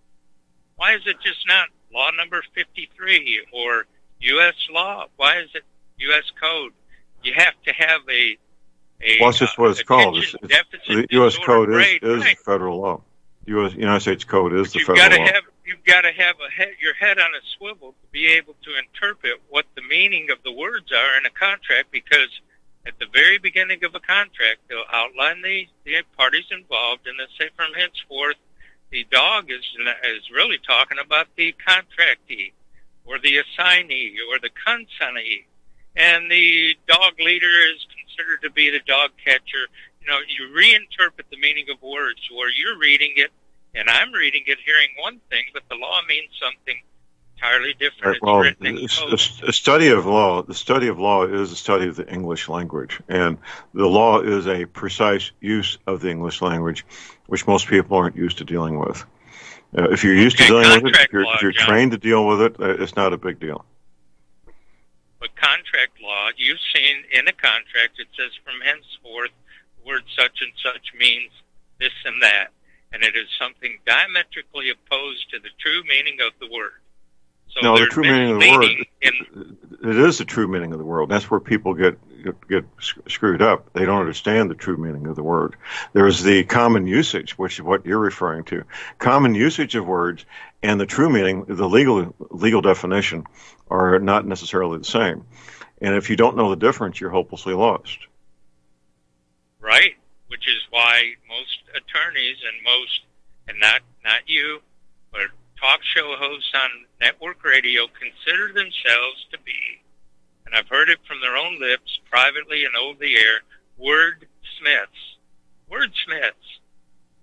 Why is it just not law number 53 or U.S. law? Why is it U.S. Code? You have to have a well, that's just what it's called. The U.S. Code is federal law. United States Code is the federal law. You've got to have your head on a swivel to be able to interpret what the meaning of the words are in a contract, because at the very beginning of a contract, they'll outline the parties involved, and they'll say from henceforth, the dog is really talking about the contractee or the assignee or the consignee, and the dog leader is considered to be the dog catcher. You reinterpret the meaning of words, where you're reading it and I'm reading it, hearing one thing, but the law means something entirely different. Well, the study of law is the study of the English language, and the law is a precise use of the English language, which most people aren't used to dealing with. If you're used to dealing with it, if you're trained to deal with it, it's not a big deal. But contract law, you've seen in a contract, it says from henceforth, word such and such means this and that, and it is something diametrically opposed to the true meaning of the word. So no, the true meaning of the word, it is the true meaning of the word. That's where people get screwed up. They don't understand the true meaning of the word. There's the common usage, which is what you're referring to. Common usage of words and the true meaning, the legal definition, are not necessarily the same. And if you don't know the difference, you're hopelessly lost. Right, which is why most attorneys and not you, but talk show hosts on network radio consider themselves to be and I've heard it from their own lips, privately and over the air, wordsmiths. Wordsmiths.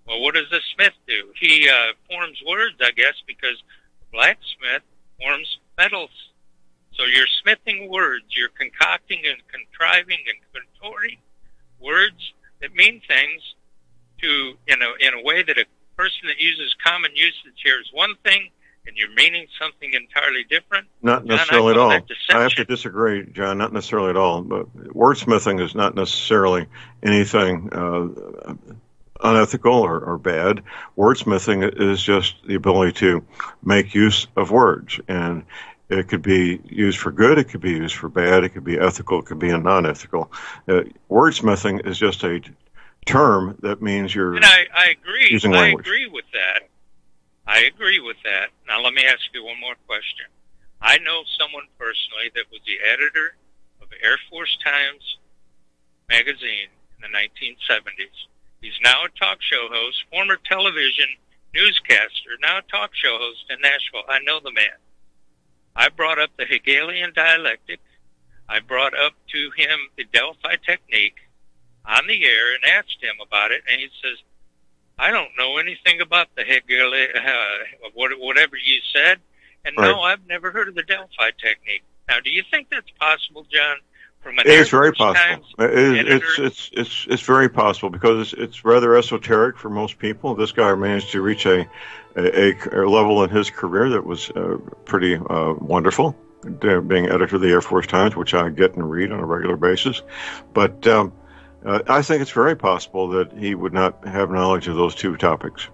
Well, what does a smith do? He forms words, I guess, because a blacksmith forms metals. So you're smithing words. You're concocting and contriving and contorting words that mean things in a way that a person that uses common usage hears one thing, and you're meaning something entirely different. Not necessarily at all. I have to disagree, John. Not necessarily at all. But wordsmithing is not necessarily anything unethical or bad. Wordsmithing is just the ability to make use of words, and it could be used for good, it could be used for bad, it could be ethical, it could be non-ethical. Wordsmithing is just a term that means you're I agree. using language. I agree with that. I agree with that. Now let me ask you one more question. I know someone personally that was the editor of Air Force Times magazine in the 1970s. He's now a talk show host, former television newscaster, now a talk show host in Nashville. I know the man. I brought up the Hegelian dialectic. I brought up to him the Delphi technique on the air and asked him about it, and he says, I don't know anything about the Hegelian, whatever you said, and right. No, I've never heard of the Delphi technique. Now, do you think that's possible, John? From an it is very possible. Times It's very possible because it's rather esoteric for most people. This guy managed to reach a level in his career that was pretty wonderful, being editor of the Air Force Times, which I get and read on a regular basis. But I think it's very possible that he would not have knowledge of those two topics.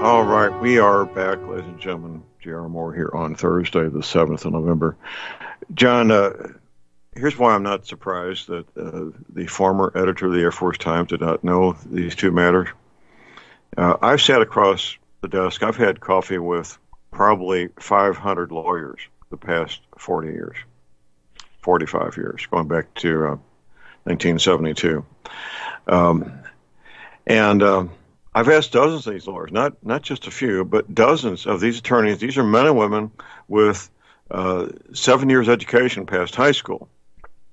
All right, we are back, ladies and gentlemen. J.R. Moore here on Thursday, the 7th of November. John, here's why I'm not surprised that the former editor of the Air Force Times did not know these two matters. I've sat across the desk. I've had coffee with probably 500 lawyers the past 40 years, 45 years, going back to 1972. I've asked dozens of these lawyers, not just a few, but dozens of these attorneys. These are men and women with 7 years education past high school,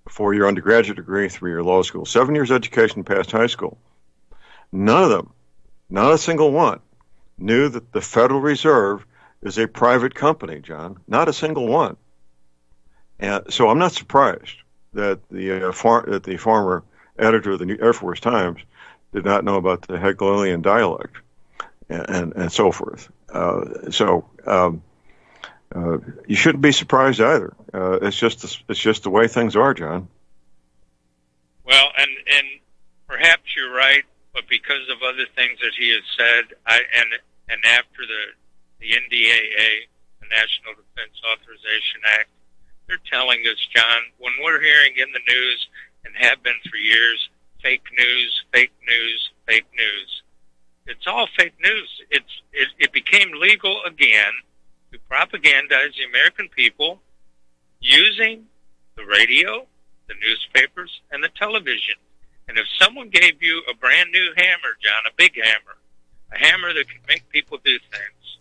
4-year undergraduate degree, 3-year law school, 7 years education past high school. None of them, not a single one, knew that the Federal Reserve is a private company, John. Not a single one. And so I'm not surprised that the former editor of the Air Force Times did not know about the Hegelian dialect and so forth. You shouldn't be surprised either. It's just the way things are, John. Well, and perhaps you're right, but because of other things that he has said, and after the NDAA, the National Defense Authorization Act, they're telling us, John, when we're hearing in the news and have been for years, fake news, fake news, fake news. It's all fake news. It became legal again to propagandize the American people using the radio, the newspapers, and the television. And if someone gave you a brand new hammer, John, a big hammer, a hammer that can make people do things,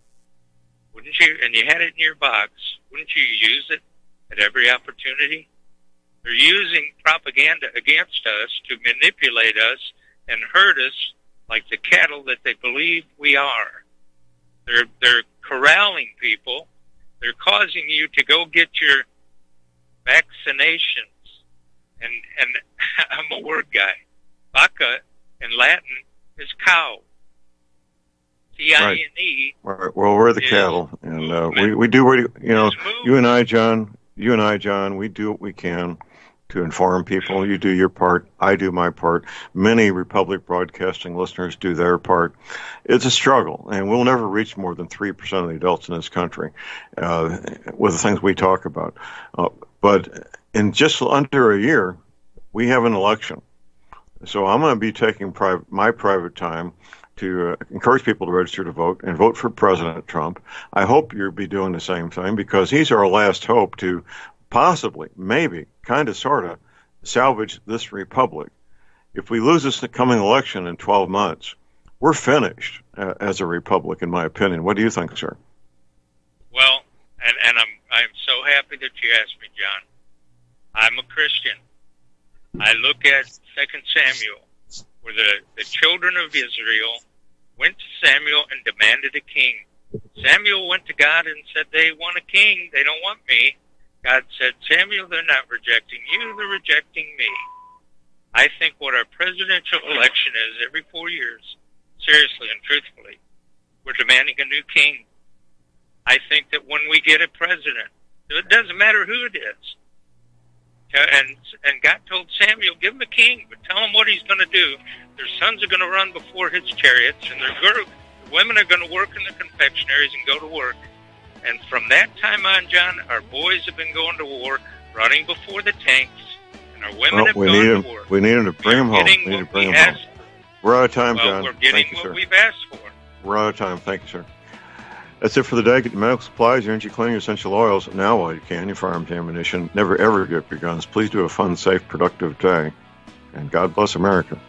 wouldn't you, and you had it in your box, wouldn't you use it at every opportunity? They're using propaganda against us to manipulate us and hurt us like the cattle that they believe we are. They're corralling people. They're causing you to go get your vaccinations. And I'm a word guy. Vacca in Latin is cow. C-I-N-E. Right. Well, we're the cattle, and we do what you and I, John, we do what we can to inform people. You do your part. I do my part. Many Republic Broadcasting listeners do their part. It's a struggle, and we'll never reach more than 3% of the adults in this country with the things we talk about. But in just under a year, we have an election. So I'm going to be taking my private time to encourage people to register to vote and vote for President Trump. I hope you'll be doing the same thing because he's our last hope to possibly, maybe, kind of, sort of, salvage this republic. If we lose this coming election in 12 months, we're finished as a republic, in my opinion. What do you think, sir? Well, and I'm so happy that you asked me, John. I'm a Christian. I look at 2 Samuel, where the children of Israel went to Samuel and demanded a king. Samuel went to God and said, they want a king. They don't want me. God said, Samuel, they're not rejecting you. They're rejecting me. I think what our presidential election is every 4 years, seriously and truthfully, we're demanding a new king. I think that when we get a president, it doesn't matter who it is. And God told Samuel, give him a king, but tell him what he's going to do. Their sons are going to run before his chariots, and the women are going to work in the confectionaries and go to work. And from that time on, John, our boys have been going to war, running before the tanks, and our women have gone to war. We need him to bring him home. We need to bring him home. We're out of time, John. We're getting Thank you, what sir. we've asked for. We're out of time. Thank you, sir. That's it for the day. Get your medical supplies, your energy cleaning, your essential oils now while you can, your firearms, ammunition. Never, ever give up your guns. Please do a fun, safe, productive day. And God bless America.